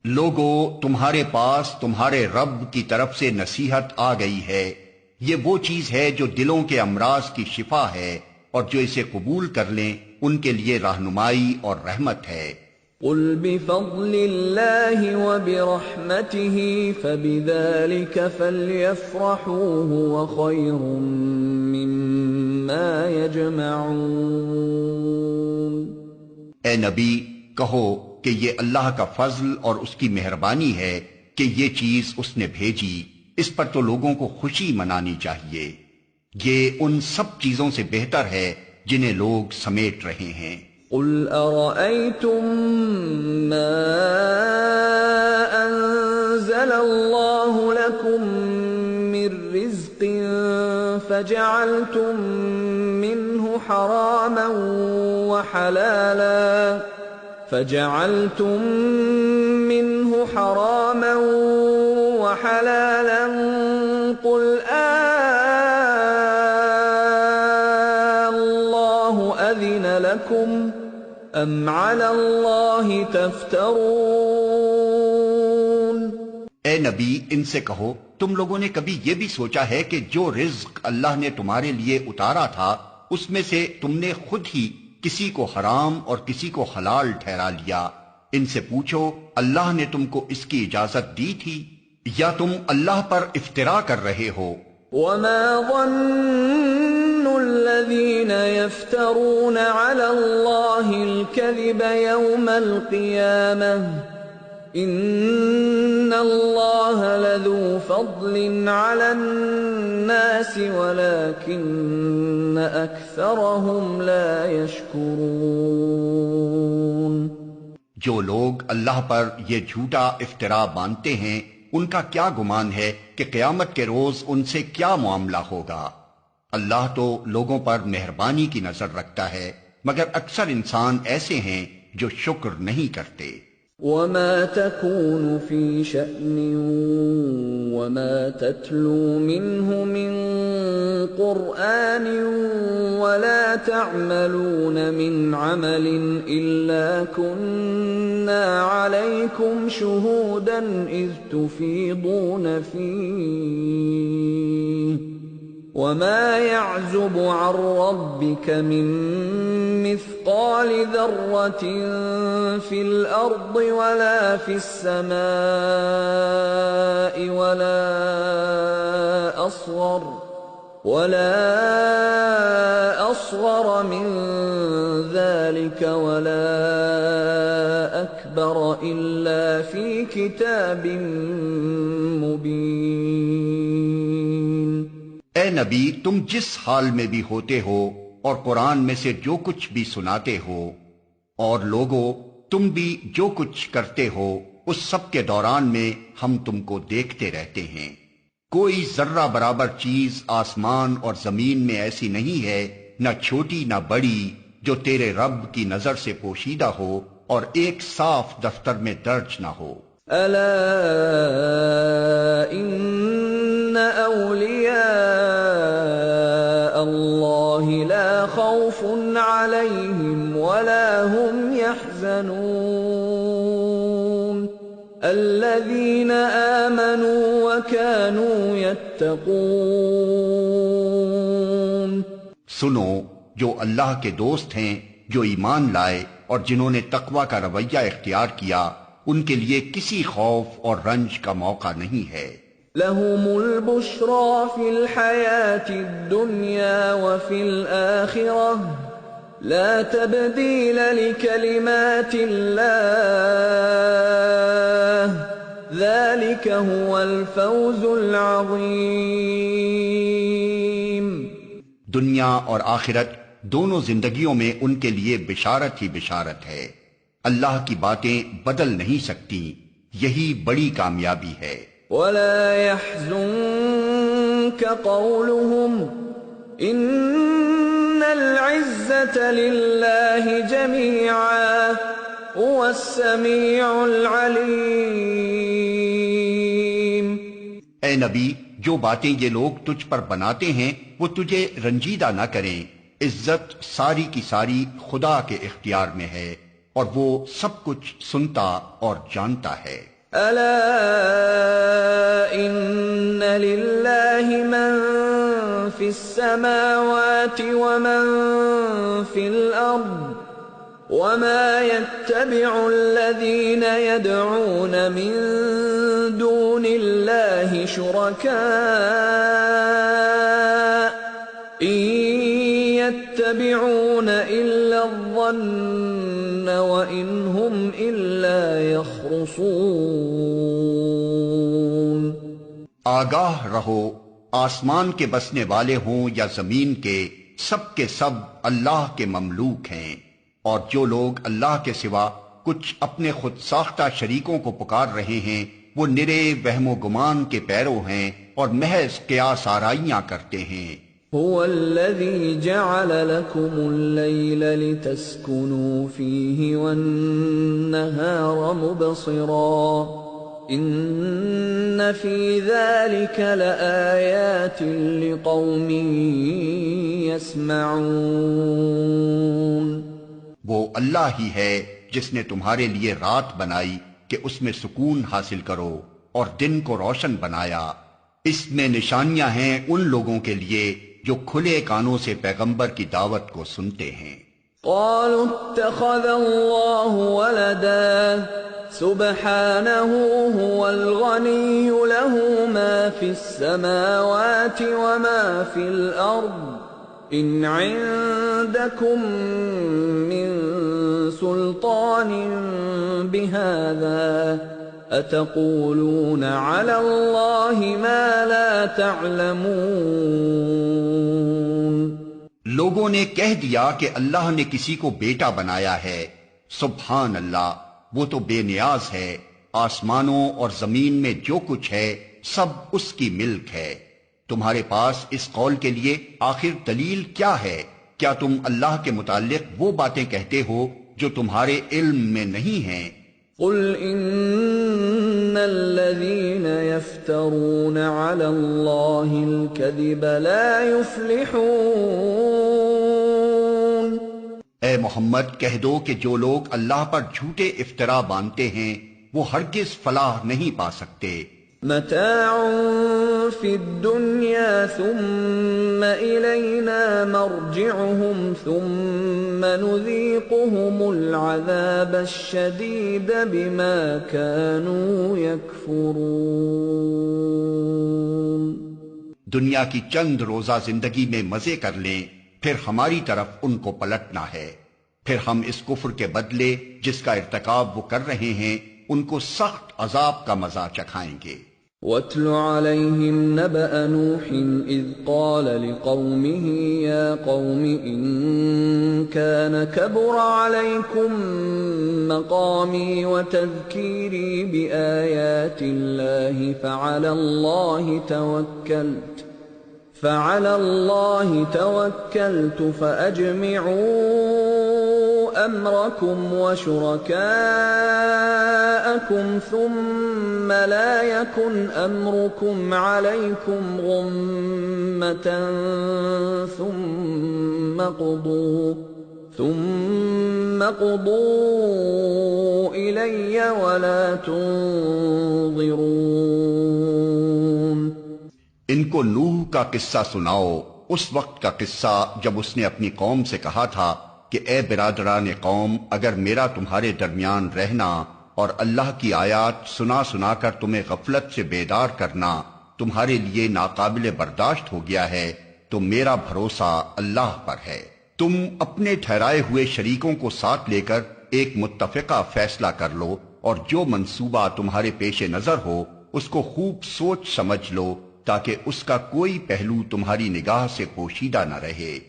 لوگو، تمہارے پاس تمہارے رب کی طرف سے نصیحت آ گئی ہے، یہ وہ چیز ہے جو دلوں کے امراض کی شفا ہے، اور جو اسے قبول کر لیں ان کے لیے رہنمائی اور رحمت ہے۔ قل بفضل اللہ وبرحمته فبذلك فلیفرحوا هو خیر مما یجمعون۔ اے نبی، کہو کہ یہ اللہ کا فضل اور اس کی مہربانی ہے کہ یہ چیز اس نے بھیجی، اس پر تو لوگوں کو خوشی منانی چاہیے، یہ ان سب چیزوں سے بہتر ہے جنہیں لوگ سمیٹ رہے ہیں۔ قل ارأيتم ما انزل الله لكم من رزق فجعلتم منه حراما وحلالا قل الله أذن لكم أم على الله تفترون۔ اے نبی، ان سے کہو تم لوگوں نے کبھی یہ بھی سوچا ہے کہ جو رزق اللہ نے تمہارے لیے اتارا تھا اس میں سے تم نے خود ہی کسی کو حرام اور کسی کو حلال ٹھہرا لیا؟ ان سے پوچھو اللہ نے تم کو اس کی اجازت دی تھی یا تم اللہ پر افترا کر رہے ہو؟ وما ظن الذين يفترون على الله الكذب يوم القيامة إن الله لذو فضل على الناس ولكن أكثرهم لا يشكرون۔ جو لوگ اللہ پر یہ جھوٹا افطرا باندھتے ہیں ان کا کیا گمان ہے کہ قیامت کے روز ان سے کیا معاملہ ہوگا؟ اللہ تو لوگوں پر مہربانی کی نظر رکھتا ہے، مگر اکثر انسان ایسے ہیں جو شکر نہیں کرتے۔ وما تكون في شأن وما تتلو منه من قرآن ولا تعملون من عمل إلا كنا عليكم شهودا إذ تفيضون فيه وما يعزب عن ربك من مثقال ذرة في الأرض ولا في السماء ولا أصغر من ذلك ولا أكبر إلا في كتاب مبين۔ اے نبی، تم جس حال میں بھی ہوتے ہو اور قرآن میں سے جو کچھ بھی سناتے ہو، اور لوگو تم بھی جو کچھ کرتے ہو، اس سب کے دوران میں ہم تم کو دیکھتے رہتے ہیں۔ کوئی ذرہ برابر چیز آسمان اور زمین میں ایسی نہیں ہے، نہ چھوٹی نہ بڑی، جو تیرے رب کی نظر سے پوشیدہ ہو اور ایک صاف دفتر میں درج نہ ہو۔ ألا إن أولياء الله لا خوف عليهم ولا هم يحزنون الذين آمنوا وكانوا يتقون۔ سنو، جو اللہ کے دوست ہیں، جو ایمان لائے اور جنہوں نے تقوی کا رویہ اختیار کیا، ان کے لیے کسی خوف اور رنج کا موقع نہیں ہے۔ لهم البشرى في الحياة الدنيا وفي الآخرة لا تبديل لكلمات الله ذلك هو الفوز العظيم۔ دنیا اور آخرت دونوں زندگیوں میں ان کے لیے بشارت ہی بشارت ہے۔ اللہ کی باتیں بدل نہیں سکتی، یہی بڑی کامیابی ہے۔ وَلَا يَحْزُنكَ قَوْلُهُمْ إِنَّ الْعِزَّةَ لِلَّهِ جَمِيعًا هُوَ السَّمِيعُ الْعَلِيمُ۔ اے نبی، جو باتیں یہ لوگ تجھ پر بناتے ہیں وہ تجھے رنجیدہ نہ کریں، عزت ساری کی ساری خدا کے اختیار میں ہے اور وہ سب کچھ سنتا اور جانتا ہے۔ ألا إن لله من في السماوات ومن في الأرض وما يتبع الذين يدعون من دون الله شركاء إن يتبعون إلا الظن وإن هم إلا يخرصون۔ آگاہ رہو، آسمان کے بسنے والے ہوں یا زمین کے سب اللہ کے مملوک ہیں، اور جو لوگ اللہ کے سوا کچھ اپنے خود ساختہ شریکوں کو پکار رہے ہیں وہ نرے وہم و گمان کے پیرو ہیں اور محض قیاس آرائیاں کرتے ہیں۔ هو الذي جعل لكم الليل لتسكنوا فيه والنهار مبصرا إن في ذلك لآيات لقوم يسمعون۔ وہ اللہ ہی ہے جس نے تمہارے لیے رات بنائی کہ اس میں سکون حاصل کرو اور دن کو روشن بنایا، اس میں نشانیاں ہیں ان لوگوں کے لیے جو کھلے کانوں سے پیغمبر کی دعوت کو سنتے ہیں۔ قالوا اتخذ الله ولدا سبحانه هو الغني له ما في السماوات وما في الأرض إن عندكم من سلطان بهذا أتقولون على الله ما لا تعلمون۔ لوگوں نے کہہ دیا کہ اللہ نے کسی کو بیٹا بنایا ہے۔ سبحان اللہ، وہ تو بے نیاز ہے، آسمانوں اور زمین میں جو کچھ ہے سب اس کی ملک ہے۔ تمہارے پاس اس قول کے لیے آخر دلیل کیا ہے؟ کیا تم اللہ کے متعلق وہ باتیں کہتے ہو جو تمہارے علم میں نہیں ہیں؟ قل ان الذين يفترون على الله الكذب لا يفلحون۔ اے محمد کہہ دو کہ جو لوگ اللہ پر جھوٹے افطرا باندھتے ہیں وہ ہرگز فلاح نہیں پا سکتے۔ متاع فِي الدُّنْيَا ثُمَّ إِلَيْنَا مَرْجِعُهُمْ ثُمَّ نُذِيقُهُمُ الْعَذَابَ الشَّدِيدَ بِمَا كَانُوا يَكْفُرُونَ۔ دنیا کی چند روزہ زندگی میں مزے کر لیں، پھر ہماری طرف ان کو پلٹنا ہے، پھر ہم اس کفر کے بدلے جس کا ارتکاب وہ کر رہے ہیں ان کو سخت عذاب کا مزہ چکھائیں گے۔ وَاتْلُ عَلَيْهِمْ نَبَأَ نُوحٍ إِذْ قَالَ لِقَوْمِهِ يَا قَوْمِ إِن كَانَ كَبُرَ عَلَيْكُمْ مَقَامِي وَتَذْكِيرِي بِآيَاتِ اللَّهِ فَعَلَى اللَّهِ تَوَكَّلْتُ فَأَجْمِعُوا أَمْرَكُمْ وَشُرَكَاءَكُمْ ثُمَّ لَا يَكُنْ أَمْرُكُمْ عَلَيْكُمْ غُمَّةً ثُمَّ قُضُوا إِلَيَّ وَلَا تُنظِرُونَ۔ ان کو نوح کا قصہ سناؤ، اس وقت کا قصہ جب اس نے اپنی قوم سے کہا تھا کہ اے برادران قوم، اگر میرا تمہارے درمیان رہنا اور اللہ کی آیات سنا سنا کر تمہیں غفلت سے بیدار کرنا تمہارے لیے ناقابل برداشت ہو گیا ہے تو میرا بھروسہ اللہ پر ہے۔ تم اپنے ٹھہرائے ہوئے شریکوں کو ساتھ لے کر ایک متفقہ فیصلہ کر لو، اور جو منصوبہ تمہارے پیش نظر ہو اس کو خوب سوچ سمجھ لو تاکہ اس کا کوئی پہلو تمہاری نگاہ سے پوشیدہ نہ رہے،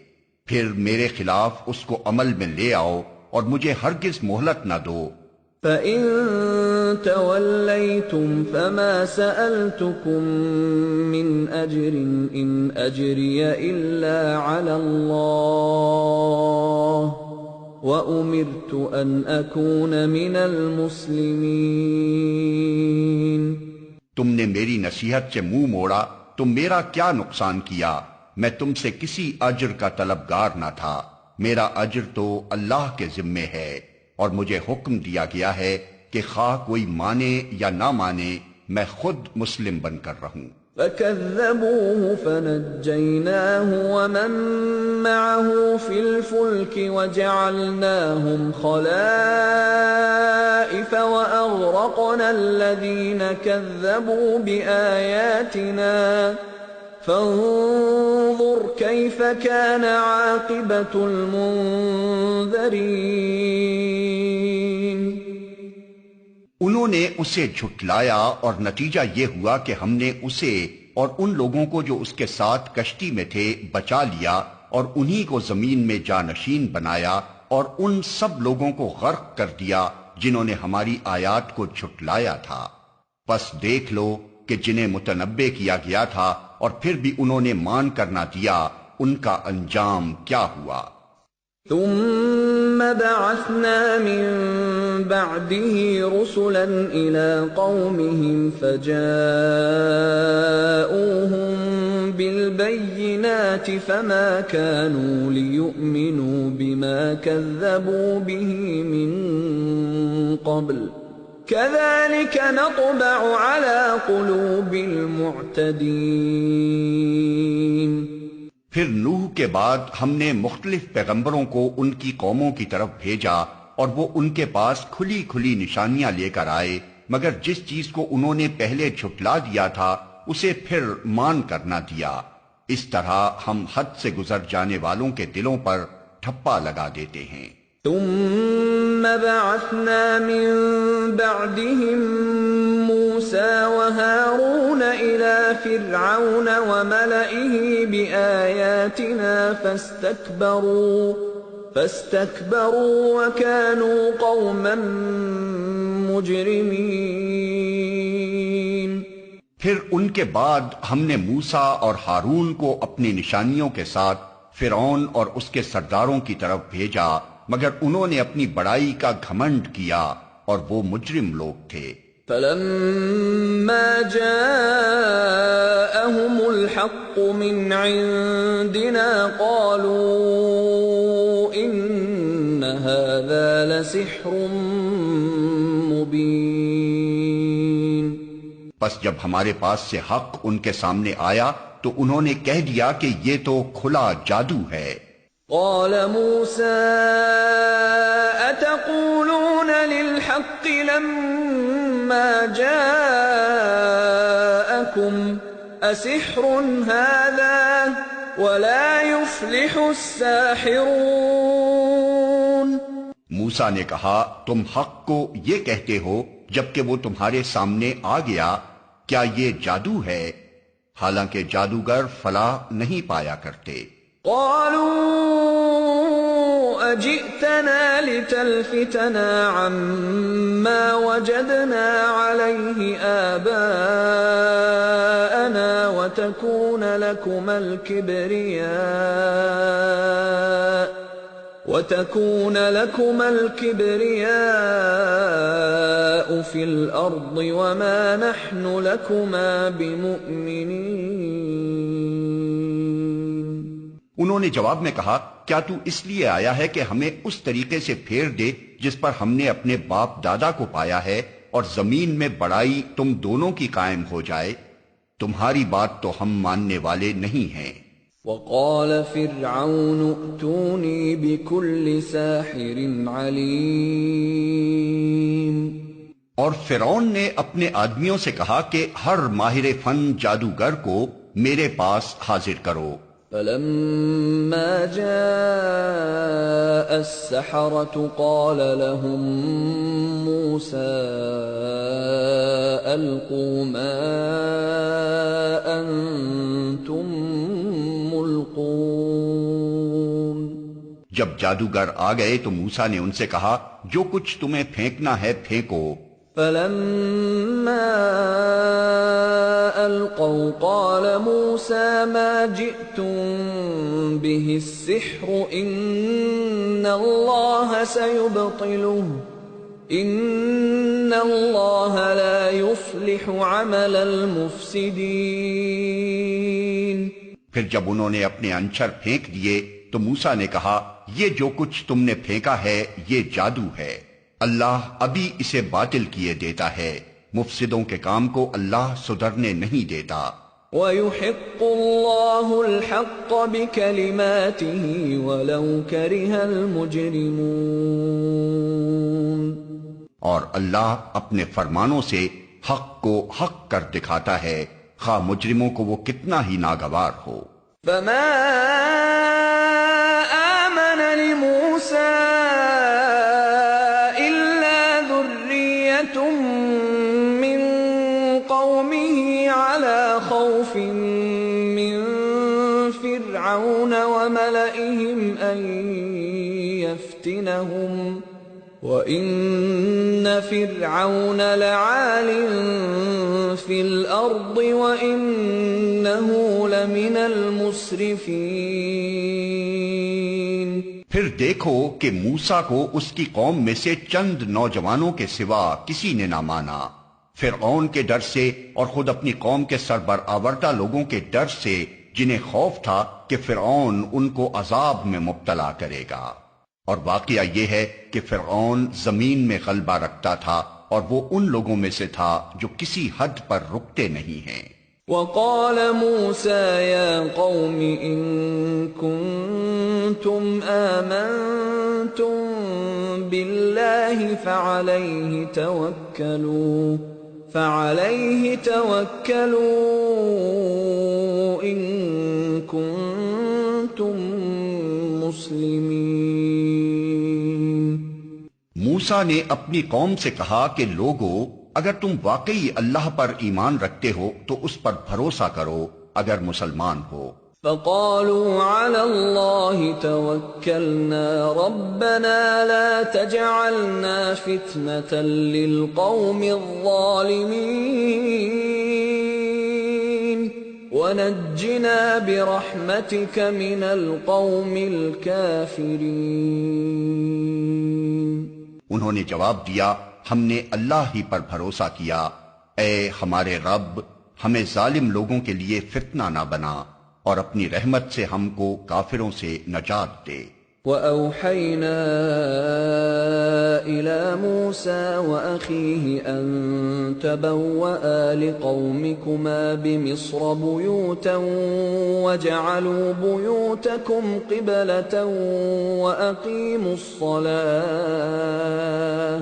پھر میرے خلاف اس کو عمل میں لے آؤ اور مجھے ہرگز مہلت نہ دو۔ فَإِن تَوَلَّيْتُمْ فَمَا سَأَلْتُكُم مِّنْ أَجْرٍ إِنْ أَجْرِيَ إِلَّا عَلَى اللَّهِ وَأُمِرْتُ أَنْ أَكُونَ مِنَ الْمُسْلِمِينَ۔ تم نے میری نصیحت سے منہ موڑا، تم میرا کیا نقصان کیا؟ میں تم سے کسی اجر کا طلبگار نہ تھا، میرا اجر تو اللہ کے ذمے ہے، اور مجھے حکم دیا گیا ہے کہ خواہ کوئی مانے یا نہ مانے میں خود مسلم بن کر رہوں۔ فَكَذَّبُوهُ فَنَجَّيْنَاهُ وَمَن مَّعَهُ فِي الْفُلْكِ وَجَعَلْنَاهُمْ خَلَائِفَ وَأَغْرَقْنَا الَّذِينَ كَذَّبُوا بِآيَاتِنَا فَانظُرْ كَيْفَ كَانَ عَاقِبَةُ الْمُنذَرِينَ۔ انہوں نے اسے جھٹلایا اور نتیجہ یہ ہوا کہ ہم نے اسے اور ان لوگوں کو جو اس کے ساتھ کشتی میں تھے بچا لیا، اور انہی کو زمین میں جانشین بنایا، اور ان سب لوگوں کو غرق کر دیا جنہوں نے ہماری آیات کو جھٹلایا تھا۔ پس دیکھ لو کہ جنہیں متنبع کیا گیا تھا اور پھر بھی انہوں نے مان کر نہ دیا، ان کا انجام کیا ہوا۔ ثم بعثنا من بعده رسلا إلى قومهم فجاءوهم بالبينات فما كانوا ليؤمنوا بما كذبوا به من قبل كذلك نطبع على قلوب المعتدين۔ پھر نوح کے بعد ہم نے مختلف پیغمبروں کو ان کی قوموں کی طرف بھیجا، اور وہ ان کے پاس کھلی کھلی نشانیاں لے کر آئے، مگر جس چیز کو انہوں نے پہلے جھٹلا دیا تھا اسے پھر مان کر نہ دیا۔ اس طرح ہم حد سے گزر جانے والوں کے دلوں پر ٹھپا لگا دیتے ہیں۔ ثم بعثنا من بعدهم موسى وهارون إلى فرعون وملئه بآياتنا فاستكبروا وكانوا قوما مجرمين۔ پھر ان کے بعد ہم نے موسیٰ اور ہارون کو اپنی نشانیوں کے ساتھ فرعون اور اس کے سرداروں کی طرف بھیجا، مگر انہوں نے اپنی بڑائی کا گھمنڈ کیا اور وہ مجرم لوگ تھے۔ فَلَمَّا جَاءَهُمُ الْحَقُّ مِنْ عِنْدِنَا قَالُوا إِنَّ هَذَا لَسِحْرٌ مُبِينٌ۔ پس جب ہمارے پاس سے حق ان کے سامنے آیا تو انہوں نے کہہ دیا کہ یہ تو کھلا جادو ہے۔ قال موسى أتقولون للحق لما جاءكم أسحر هذا ولا يفلح الساحرون۔ موسیٰ نے کہا تم حق کو یہ کہتے ہو جبکہ وہ تمہارے سامنے آ گیا، کیا یہ جادو ہے؟ حالانکہ جادوگر فلاح نہیں پایا کرتے۔ قالوا أجئتنا لتلفتنا عما وجدنا عليه آباءنا وتكون لكما الكبرياء في الأرض وما نحن لكما بمؤمنين۔ انہوں نے جواب میں کہا کیا تو اس لیے آیا ہے کہ ہمیں اس طریقے سے پھیر دے جس پر ہم نے اپنے باپ دادا کو پایا ہے، اور زمین میں بڑائی تم دونوں کی قائم ہو جائے؟ تمہاری بات تو ہم ماننے والے نہیں ہیں۔ وقال فرعون ائتوني بكل ساحر عليم۔ اور فرعون نے اپنے آدمیوں سے کہا کہ ہر ماہر فن جادوگر کو میرے پاس حاضر کرو۔ فلما جاء السحرة قال لهم موسى ألقوا ما أنتم ملقون۔ جب جادوگر آ گئے تو موسیٰ نے ان سے کہا جو کچھ تمہیں پھینکنا ہے پھینکو۔ فلما ألقوا قال موسى ما جئتم به السحر إن الله سيبطله إن الله لا يفلح عمل المفسدين۔ پھر جب انہوں نے اپنے انچر پھینک دیے تو موسیٰ نے کہا یہ جو کچھ تم نے پھینکا ہے یہ جادو ہے، اللہ ابھی اسے باطل کیے دیتا ہے، مفسدوں کے کام کو اللہ سدھرنے نہیں دیتا۔ وَيُحِقُّ اللَّهُ الْحَقَّ بِكَلِمَاتِهِ وَلَوْ كَرِهَ الْمُجْرِمُونَ۔ اور اللہ اپنے فرمانوں سے حق کو حق کر دکھاتا ہے، خواہ مجرموں کو وہ کتنا ہی ناگوار ہو۔ فَمَا آمَنَ لِمُوسَىٰ إِلَّا ذُرِّيَّةٌ مِّن قَوْمِهِ عَلَىٰ خَوْفٍ مِّن فِرْعَوْنَ وَمَلَئِهِمْ أَن يَفْتِنَهُمْ وَإِنَّ فِرْعَوْنَ لَعَالٍ فِي الْأَرْضِ وَإِنَّهُ لَمِنَ الْمُسْرِفِينَ۔ پھر دیکھو کہ موسیٰ کو اس کی قوم میں سے چند نوجوانوں کے سوا کسی نے نہ مانا، فرعون کے ڈر سے اور خود اپنی قوم کے سربرآوردہ لوگوں کے ڈر سے، جنہیں خوف تھا کہ فرعون ان کو عذاب میں مبتلا کرے گا۔ اور واقعہ یہ ہے کہ فرعون زمین میں غلبہ رکھتا تھا اور وہ ان لوگوں میں سے تھا جو کسی حد پر رکتے نہیں ہیں۔ وقال موسى يا قوم إن كنتم آمنتم بالله فعليه توكلوا إن كنتم مسلمين۔ موسیٰ نے اپنی قوم سے کہا کہ لوگو اگر تم واقعی اللہ پر ایمان رکھتے ہو تو اس پر بھروسہ کرو اگر مسلمان ہو۔ فقالوا على الله توكلنا ربنا لا تجعلنا فتنة للقوم الظالمين ونجنا برحمتك من القوم الكافرين۔ انہوں نے جواب دیا ہم نے اللہ ہی پر بھروسہ کیا، اے ہمارے رب ہمیں ظالم لوگوں کے لیے فتنہ نہ بنا اور اپنی رحمت سے ہم کو کافروں سے نجات دے۔ وَأَوْحَيْنَا إِلَى مُوسَى وَأَخِيهِ أَن تبوأ لقومكما بمصر بيوتا وجعلوا بيوتكم قبلة وأقيموا الصلاة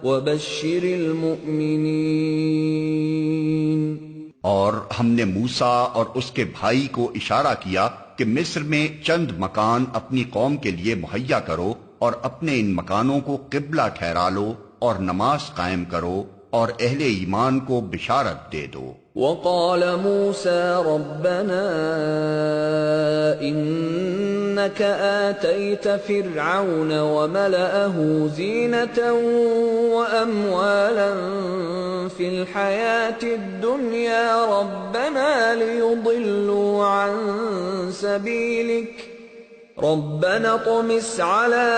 وبشر المؤمنين۔ اور ہم نے موسیٰ اور اس کے بھائی کو اشارہ کیا کہ مصر میں چند مکان اپنی قوم کے لیے مہیا کرو اور اپنے ان مکانوں کو قبلہ ٹھہرا لو اور نماز قائم کرو اور اہل ایمان کو بشارت دے دو۔ وقال موسى ربنا إنك آتيت فرعون وملأه زينة وأموالا في الحياة الدنيا ربنا ليضلوا عن سبيلك ربنا اطمس على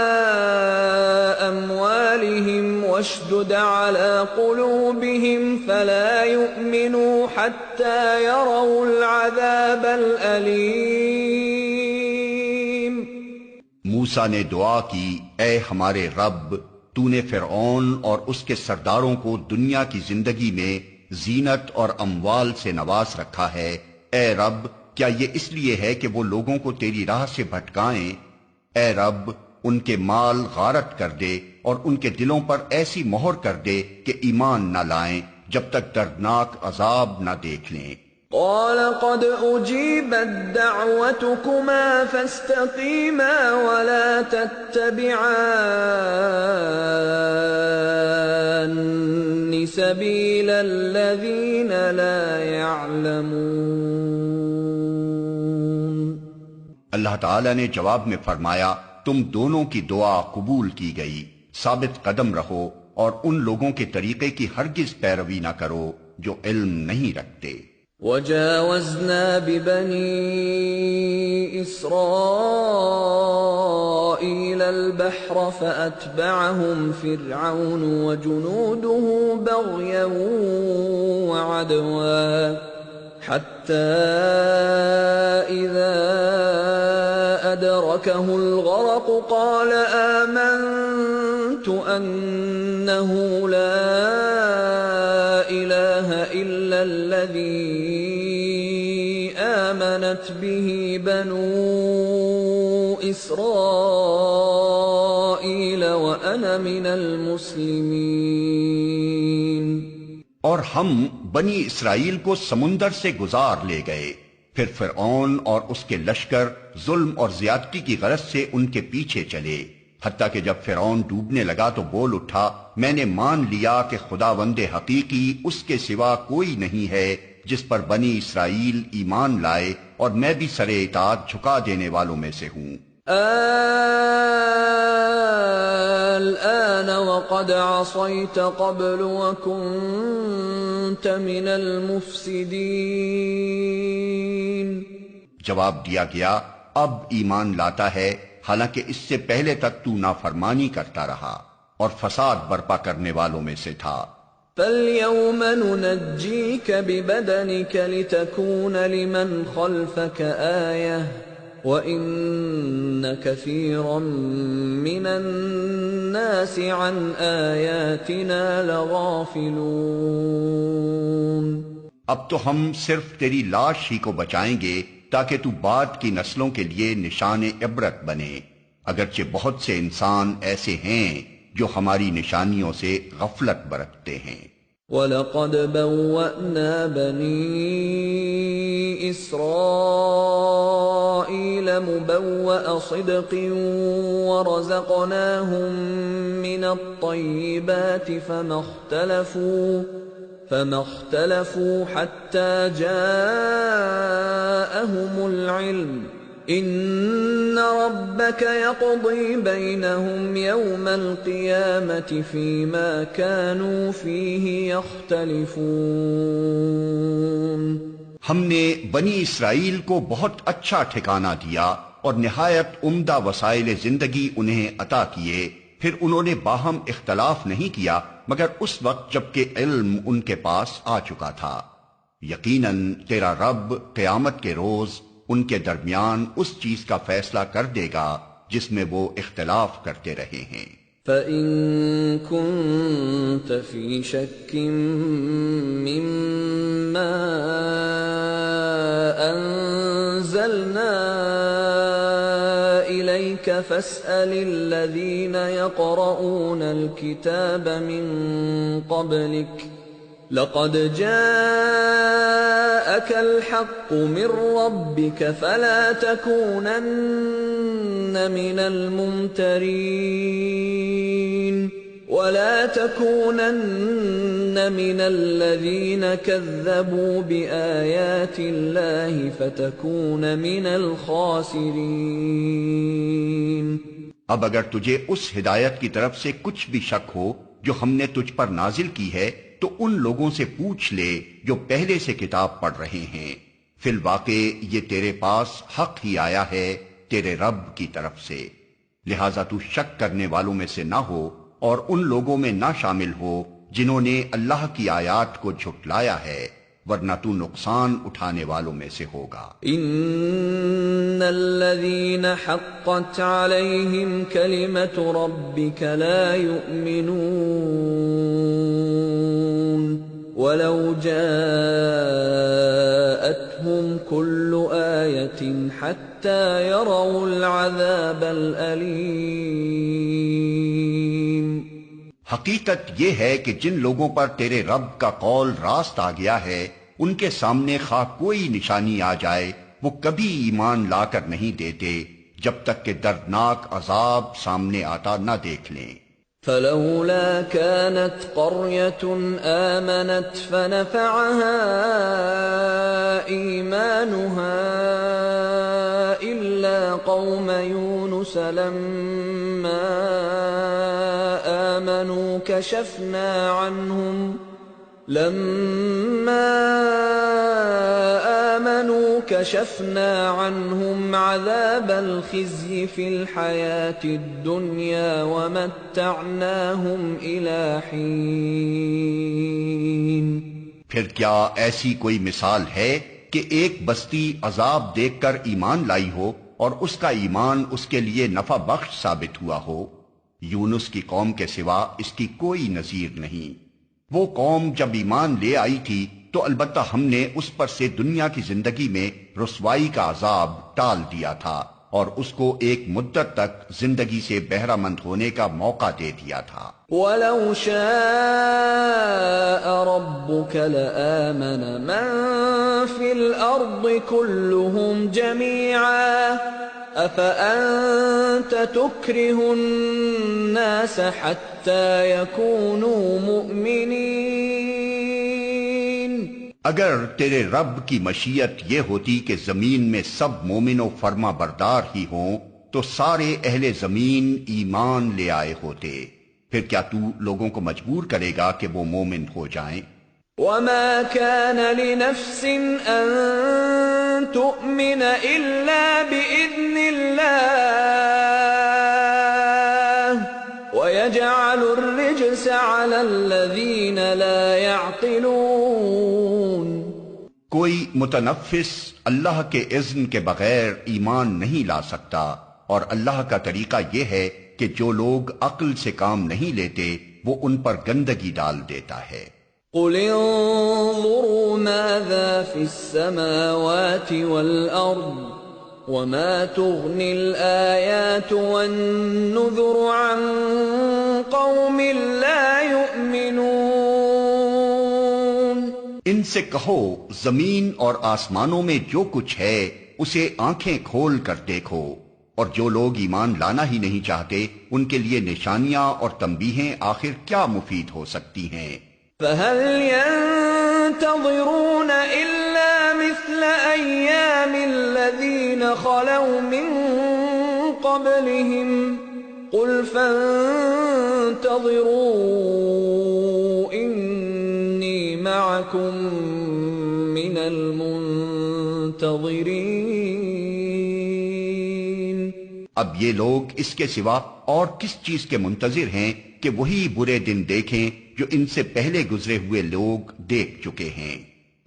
أموالهم واشدد على قلوبهم فلا يؤمنوا حتى يروا العذاب الأليم۔ موسیٰ نے دعا کی، اے ہمارے رب، تو نے فرعون اور اس کے سرداروں کو دنیا کی زندگی میں زینت اور اموال سے نواز رکھا ہے، اے رب کیا یہ اس لیے ہے کہ وہ لوگوں کو تیری راہ سے بھٹکائیں؟ اے رب ان کے مال غارت کر دے اور ان کے دلوں پر ایسی مہر کر دے کہ ایمان نہ لائیں جب تک دردناک عذاب نہ دیکھ لیں۔ قال قد أجيبت دعوتكما فاستقيما ولا تتبعان سبيل الذين لا يعلمون۔ اللہ تعالیٰ نے جواب میں فرمایا، تم دونوں کی دعا قبول کی گئی، ثابت قدم رہو اور ان لوگوں کے طریقے کی ہرگز پیروی نہ کرو جو علم نہیں رکھتے۔ وجاوزنا ببني إسرائيل البحر فأتبعهم فرعون وجنوده بغيا وعدوا حتى إذا أدركه الغرق قال آمنت أنه لا إله إلا الذي آمنت به بنو إسرائيل وأنا من المسلمين۔ اور ہم بنی اسرائیل کو سمندر سے گزار لے گئے، پھر فرعون اور اس کے لشکر ظلم اور زیادتی کی غرض سے ان کے پیچھے چلے، حتیٰ کہ جب فرعون ڈوبنے لگا تو بول اٹھا، میں نے مان لیا کہ خداوند حقیقی اس کے سوا کوئی نہیں ہے جس پر بنی اسرائیل ایمان لائے، اور میں بھی سر اطاعت جھکا دینے والوں میں سے ہوں۔ الآن وقد عصيت قبل وكنت من المفسدين۔ جواب دیا گیا، اب ایمان لاتا ہے حالانکہ اس سے پہلے تک تو نافرمانی کرتا رہا اور فساد برپا کرنے والوں میں سے تھا۔ فَالْيَوْمَ نُنَجِّيكَ بِبَدَنِكَ لِتَكُونَ لِمَنْ خَلْفَكَ آيَةً وَإِنَّ كَثِيرًا مِّنَ النَّاسِ عَنْ آيَاتِنَا لَغَافِلُونَ۔ اب تو ہم صرف تیری لاش ہی کو بچائیں گے تاکہ تو بعد کی نسلوں کے لیے نشان عبرت بنے، اگرچہ بہت سے انسان ایسے ہیں جو ہماری نشانیوں سے غفلت برتتے ہیں۔ وَلَقَدْ بَوَّأْنَا بَنِي إِسْرَائِيلَ مُبَوَّأَ صِدْقٍ وَرَزَقْنَاهُم مِّنَ الطَّيِّبَاتِ فَمَا اخْتَلَفُوا حَتَّى جَاءَهُمُ الْعِلْمُ إِنَّ رَبَّكَ يَقْضِي بَيْنَهُمْ يَوْمَ الْقِيَامَةِ فِيمَا كَانُوا فِيهِ يَخْتَلِفُونَ۔ ہم نے بنی اسرائیل کو بہت اچھا ٹھکانہ دیا اور نہایت عمدہ وسائل زندگی انہیں عطا کیے، پھر انہوں نے باہم اختلاف نہیں کیا مگر اس وقت جبکہ علم ان کے پاس آ چکا تھا۔ یقیناً تیرا رب قیامت کے روز ان کے درمیان اس چیز کا فیصلہ کر دے گا جس میں وہ اختلاف کرتے رہے ہیں۔ فَإِن كُنتَ فِي شَكٍّ مِّمَّا أَنزَلْنَا إِلَيْكَ فَاسْأَلِ الَّذِينَ يَقْرَؤُونَ الْكِتَابَ مِن قَبْلِكَ لَقَدْ جَاءَكَ الْحَقُّ مِن رَّبِّكَ فَلَا تَكُونَنَّ مِنَ الْمُمْتَرِينَ وَلَا تَكُونَنَّ مِنَ الَّذِينَ كَذَّبُوا بِآيَاتِ اللَّهِ فَتَكُونَ مِنَ الْخَاسِرِينَ۔ اب اگر تجھے اس ہدایت کی طرف سے کچھ بھی شک ہو جو ہم نے تجھ پر نازل کی ہے تو ان لوگوں سے پوچھ لے جو پہلے سے کتاب پڑھ رہے ہیں۔ فی الواقع یہ تیرے پاس حق ہی آیا ہے تیرے رب کی طرف سے، لہذا تو شک کرنے والوں میں سے نہ ہو اور ان لوگوں میں نہ شامل ہو جنہوں نے اللہ کی آیات کو جھٹلایا ہے، ورنہ تو نقصان اٹھانے والوں میں سے ہوگا۔ ان الذين حقت عليهم كلمة ربك لا يؤمنون ولو جاءتهم كل آية حتى يروا العذاب الأليم۔ حقیقت یہ ہے کہ جن لوگوں پر تیرے رب کا قول راست آ گیا ہے ان کے سامنے خواہ کوئی نشانی آ جائے وہ کبھی ایمان لا کر نہیں دیتے جب تک کہ دردناک عذاب سامنے آتا نہ دیکھ لیں۔ فلولا كانت قرية آمنت فنفعها إيمانها إلا قوم يونس لما آمنوا كشفنا عنهم عذاب الخزي في الحياة الدنيا ومتعناهم إلى حين۔ پھر کیا ایسی کوئی مثال ہے کہ ایک بستی عذاب دیکھ کر ایمان لائی ہو اور اس کا ایمان اس کے لیے نفع بخش ثابت ہوا ہو؟ یونس کی قوم کے سوا اس کی کوئی نظیر نہیں۔ وہ قوم جب ایمان لے آئی تھی تو البتہ ہم نے اس پر سے دنیا کی زندگی میں رسوائی کا عذاب ٹال دیا تھا اور اس کو ایک مدت تک زندگی سے بہرہ مند ہونے کا موقع دے دیا تھا۔ وَلَوْ شَاءَ رَبُّكَ لَآمَنَ مَن فِي الْأَرْضِ كُلُّهُمْ جَمِيعًا أَفَأَنْتَ تُكْرِهُ النَّاسَ حَتَّى يَكُونُوا مُؤْمِنِينَ۔ اگر تیرے رب کی مشیت یہ ہوتی کہ زمین میں سب مومن و فرما بردار ہی ہوں تو سارے اہل زمین ایمان لے آئے ہوتے، پھر کیا تو لوگوں کو مجبور کرے گا کہ وہ مومن ہو جائیں؟ وَمَا كَانَ لِنَفْسٍ أَن تُؤْمِنَ إِلَّا بِإِذْنِ اللَّهِ وَيَجْعَلُ الرِّجْسَ عَلَى الَّذِينَ لَا يَعْقِلُونَ۔ کوئی متنفس اللہ کے اذن کے بغیر ایمان نہیں لا سکتا، اور اللہ کا طریقہ یہ ہے کہ جو لوگ عقل سے کام نہیں لیتے وہ ان پر گندگی ڈال دیتا ہے۔ قُلِ انظُرُوا مَاذَا فِي السَّمَاوَاتِ وَالْأَرْضِ وَمَا تُغْنِي الْآيَاتُ وَالنُّذُرُ عَن قَوْمٍ لَّا يُؤْمِنُونَ۔ ان سے کہو زمین اور آسمانوں میں جو کچھ ہے اسے آنکھیں کھول کر دیکھو، اور جو لوگ ایمان لانا ہی نہیں چاہتے ان کے لیے نشانیاں اور تنبیہیں آخر کیا مفید ہو سکتی ہیں؟ فَهَلْ يَنتَظِرُونَ إِلَّا مِثْلَ أَيَّامِ الَّذِينَ خَلَوْا مِن قَبْلِهِمْ قُلْ فَانتَظِرُوا إِنِّي مَعَكُم مِّنَ الْمُنتَظِرِينَ۔ اب یہ لوگ اس کے سوا اور کس چیز کے منتظر ہیں کہ وہی برے دن دیکھیں جو ان سے پہلے گزرے ہوئے لوگ دیکھ چکے ہیں۔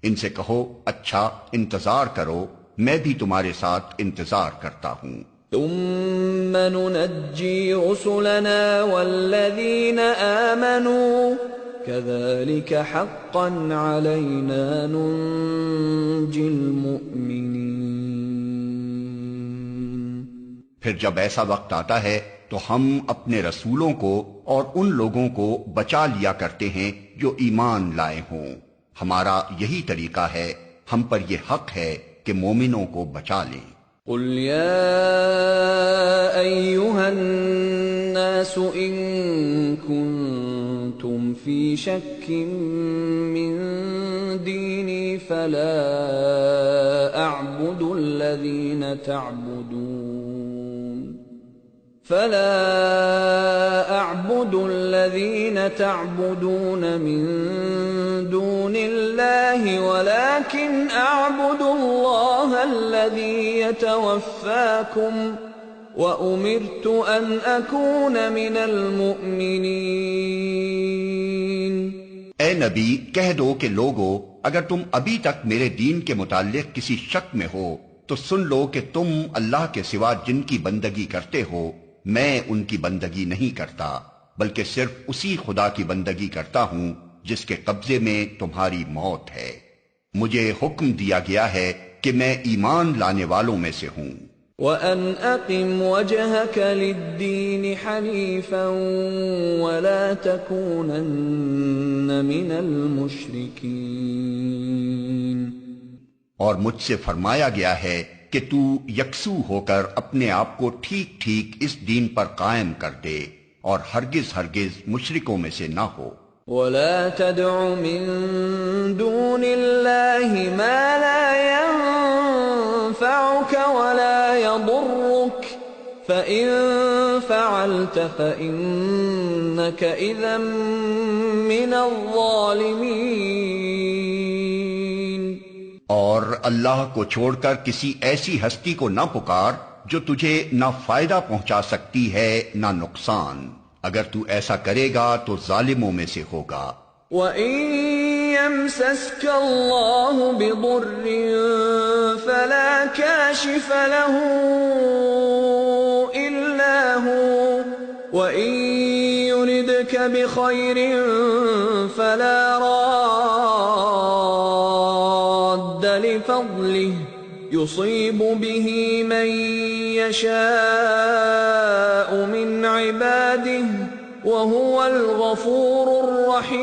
ان سے کہو اچھا انتظار کرو، میں بھی تمہارے ساتھ انتظار کرتا ہوں۔ ثم ننجي رسلنا والذين آمنوا كذلك حقا علينا ننجي المؤمنين۔ پھر جب ایسا وقت آتا ہے تو ہم اپنے رسولوں کو اور ان لوگوں کو بچا لیا کرتے ہیں جو ایمان لائے ہوں۔ ہمارا یہی طریقہ ہے، ہم پر یہ حق ہے کہ مومنوں کو بچا لیں۔ قل يا أيها الناس إن كنتم في شك من ديني فلا أعبد الذين تعبدون من دون الله ولكن أعبد الله الذي يتوفاكم وأمرت أن أكون من المؤمنين۔ اے نبی کہہ دو کہ لوگو، اگر تم ابھی تک میرے دین کے متعلق کسی شک میں ہو تو سن لو کہ تم اللہ کے سوا جن کی بندگی کرتے ہو میں ان کی بندگی نہیں کرتا، بلکہ صرف اسی خدا کی بندگی کرتا ہوں جس کے قبضے میں تمہاری موت ہے۔ مجھے حکم دیا گیا ہے کہ میں ایمان لانے والوں میں سے ہوں۔ وَأَنْ أَقِمْ وَجْهَكَ لِلدِّينِ حَنِيفًا وَلَا تَكُونَنَّ مِنَ الْمُشْرِكِينَ۔ اور مجھ سے فرمایا گیا ہے کہ تو یکسو ہو کر اپنے آپ کو ٹھیک ٹھیک اس دین پر قائم کر دے اور ہرگز ہرگز مشرکوں میں سے نہ ہو۔ وَلَا تَدْعُ مِن دُونِ اللَّهِ مَا لَا يَنفَعُكَ وَلَا يَضُرُّكَ فَإِن فَعَلْتَ فَإِنَّكَ إِذًا مِّنَ الظَّالِمِينَ۔ اور اللہ کو چھوڑ کر کسی ایسی ہستی کو نہ پکار جو تجھے نہ فائدہ پہنچا سکتی ہے نہ نقصان، اگر تو ایسا کرے گا تو ظالموں میں سے ہوگا۔ وَإِن يَمْسَسْكَ اللَّهُ بِضُرٍّ فَلَا كَاشِفَ لَهُ إِلَّا هُوَ وَإِن يُرِدْكَ بِخَيْرٍ فَلَا رَادَّ لِفَضْلِهِ يُصِيبُ بِهِ مَن يَشَاءُ مِنْ عِبَادِهِ وَهُوَ الْغَفُورُ الرَّحِيمُ۔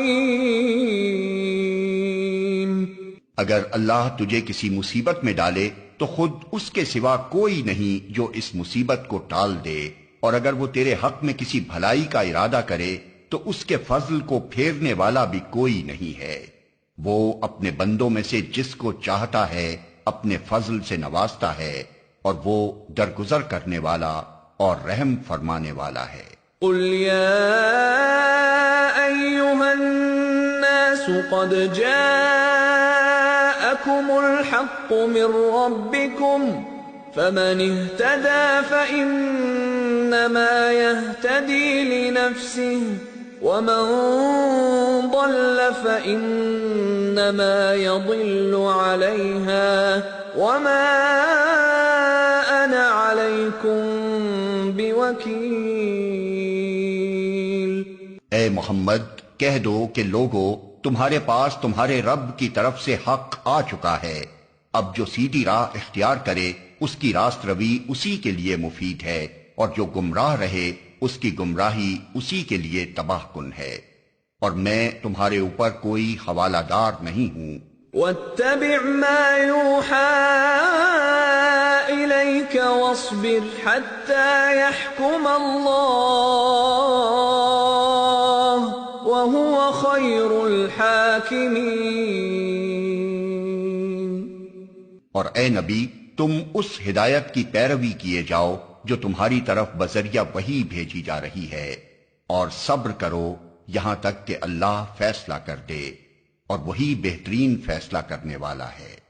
اگر اللہ تجھے کسی مصیبت میں ڈالے تو خود اس کے سوا کوئی نہیں جو اس مصیبت کو ٹال دے، اور اگر وہ تیرے حق میں کسی بھلائی کا ارادہ کرے تو اس کے فضل کو پھیرنے والا بھی کوئی نہیں ہے۔ وہ اپنے بندوں میں سے جس کو چاہتا ہے اپنے فضل سے نوازتا ہے، اور وہ درگزر کرنے والا اور رحم فرمانے والا ہے۔ قل يا أيها الناس قد جاءكم الحق من ربكم فمن اهتدى فإنما يهتدي لنفسه ومن ضل فإنما يضل عليها وما أنا عليكم بوكيل۔ اے محمد کہہ دو کہ لوگو، تمہارے پاس تمہارے رب کی طرف سے حق آ چکا ہے، اب جو سیدھی راہ اختیار کرے اس کی راست روی اسی کے لیے مفید ہے، اور جو گمراہ رہے اس کی گمراہی اسی کے لیے تباہ کن ہے، اور میں تمہارے اوپر کوئی حوالہ دار نہیں ہوں۔ واتبع ما يوحى إليك واصبر حتى يحكم الله وهو خير الحاكمين۔ اور اے نبی تم اس ہدایت کی پیروی کیے جاؤ جو تمہاری طرف بذریعہ وحی بھیجی جا رہی ہے، اور صبر کرو یہاں تک کہ اللہ فیصلہ کر دے، اور وہی بہترین فیصلہ کرنے والا ہے۔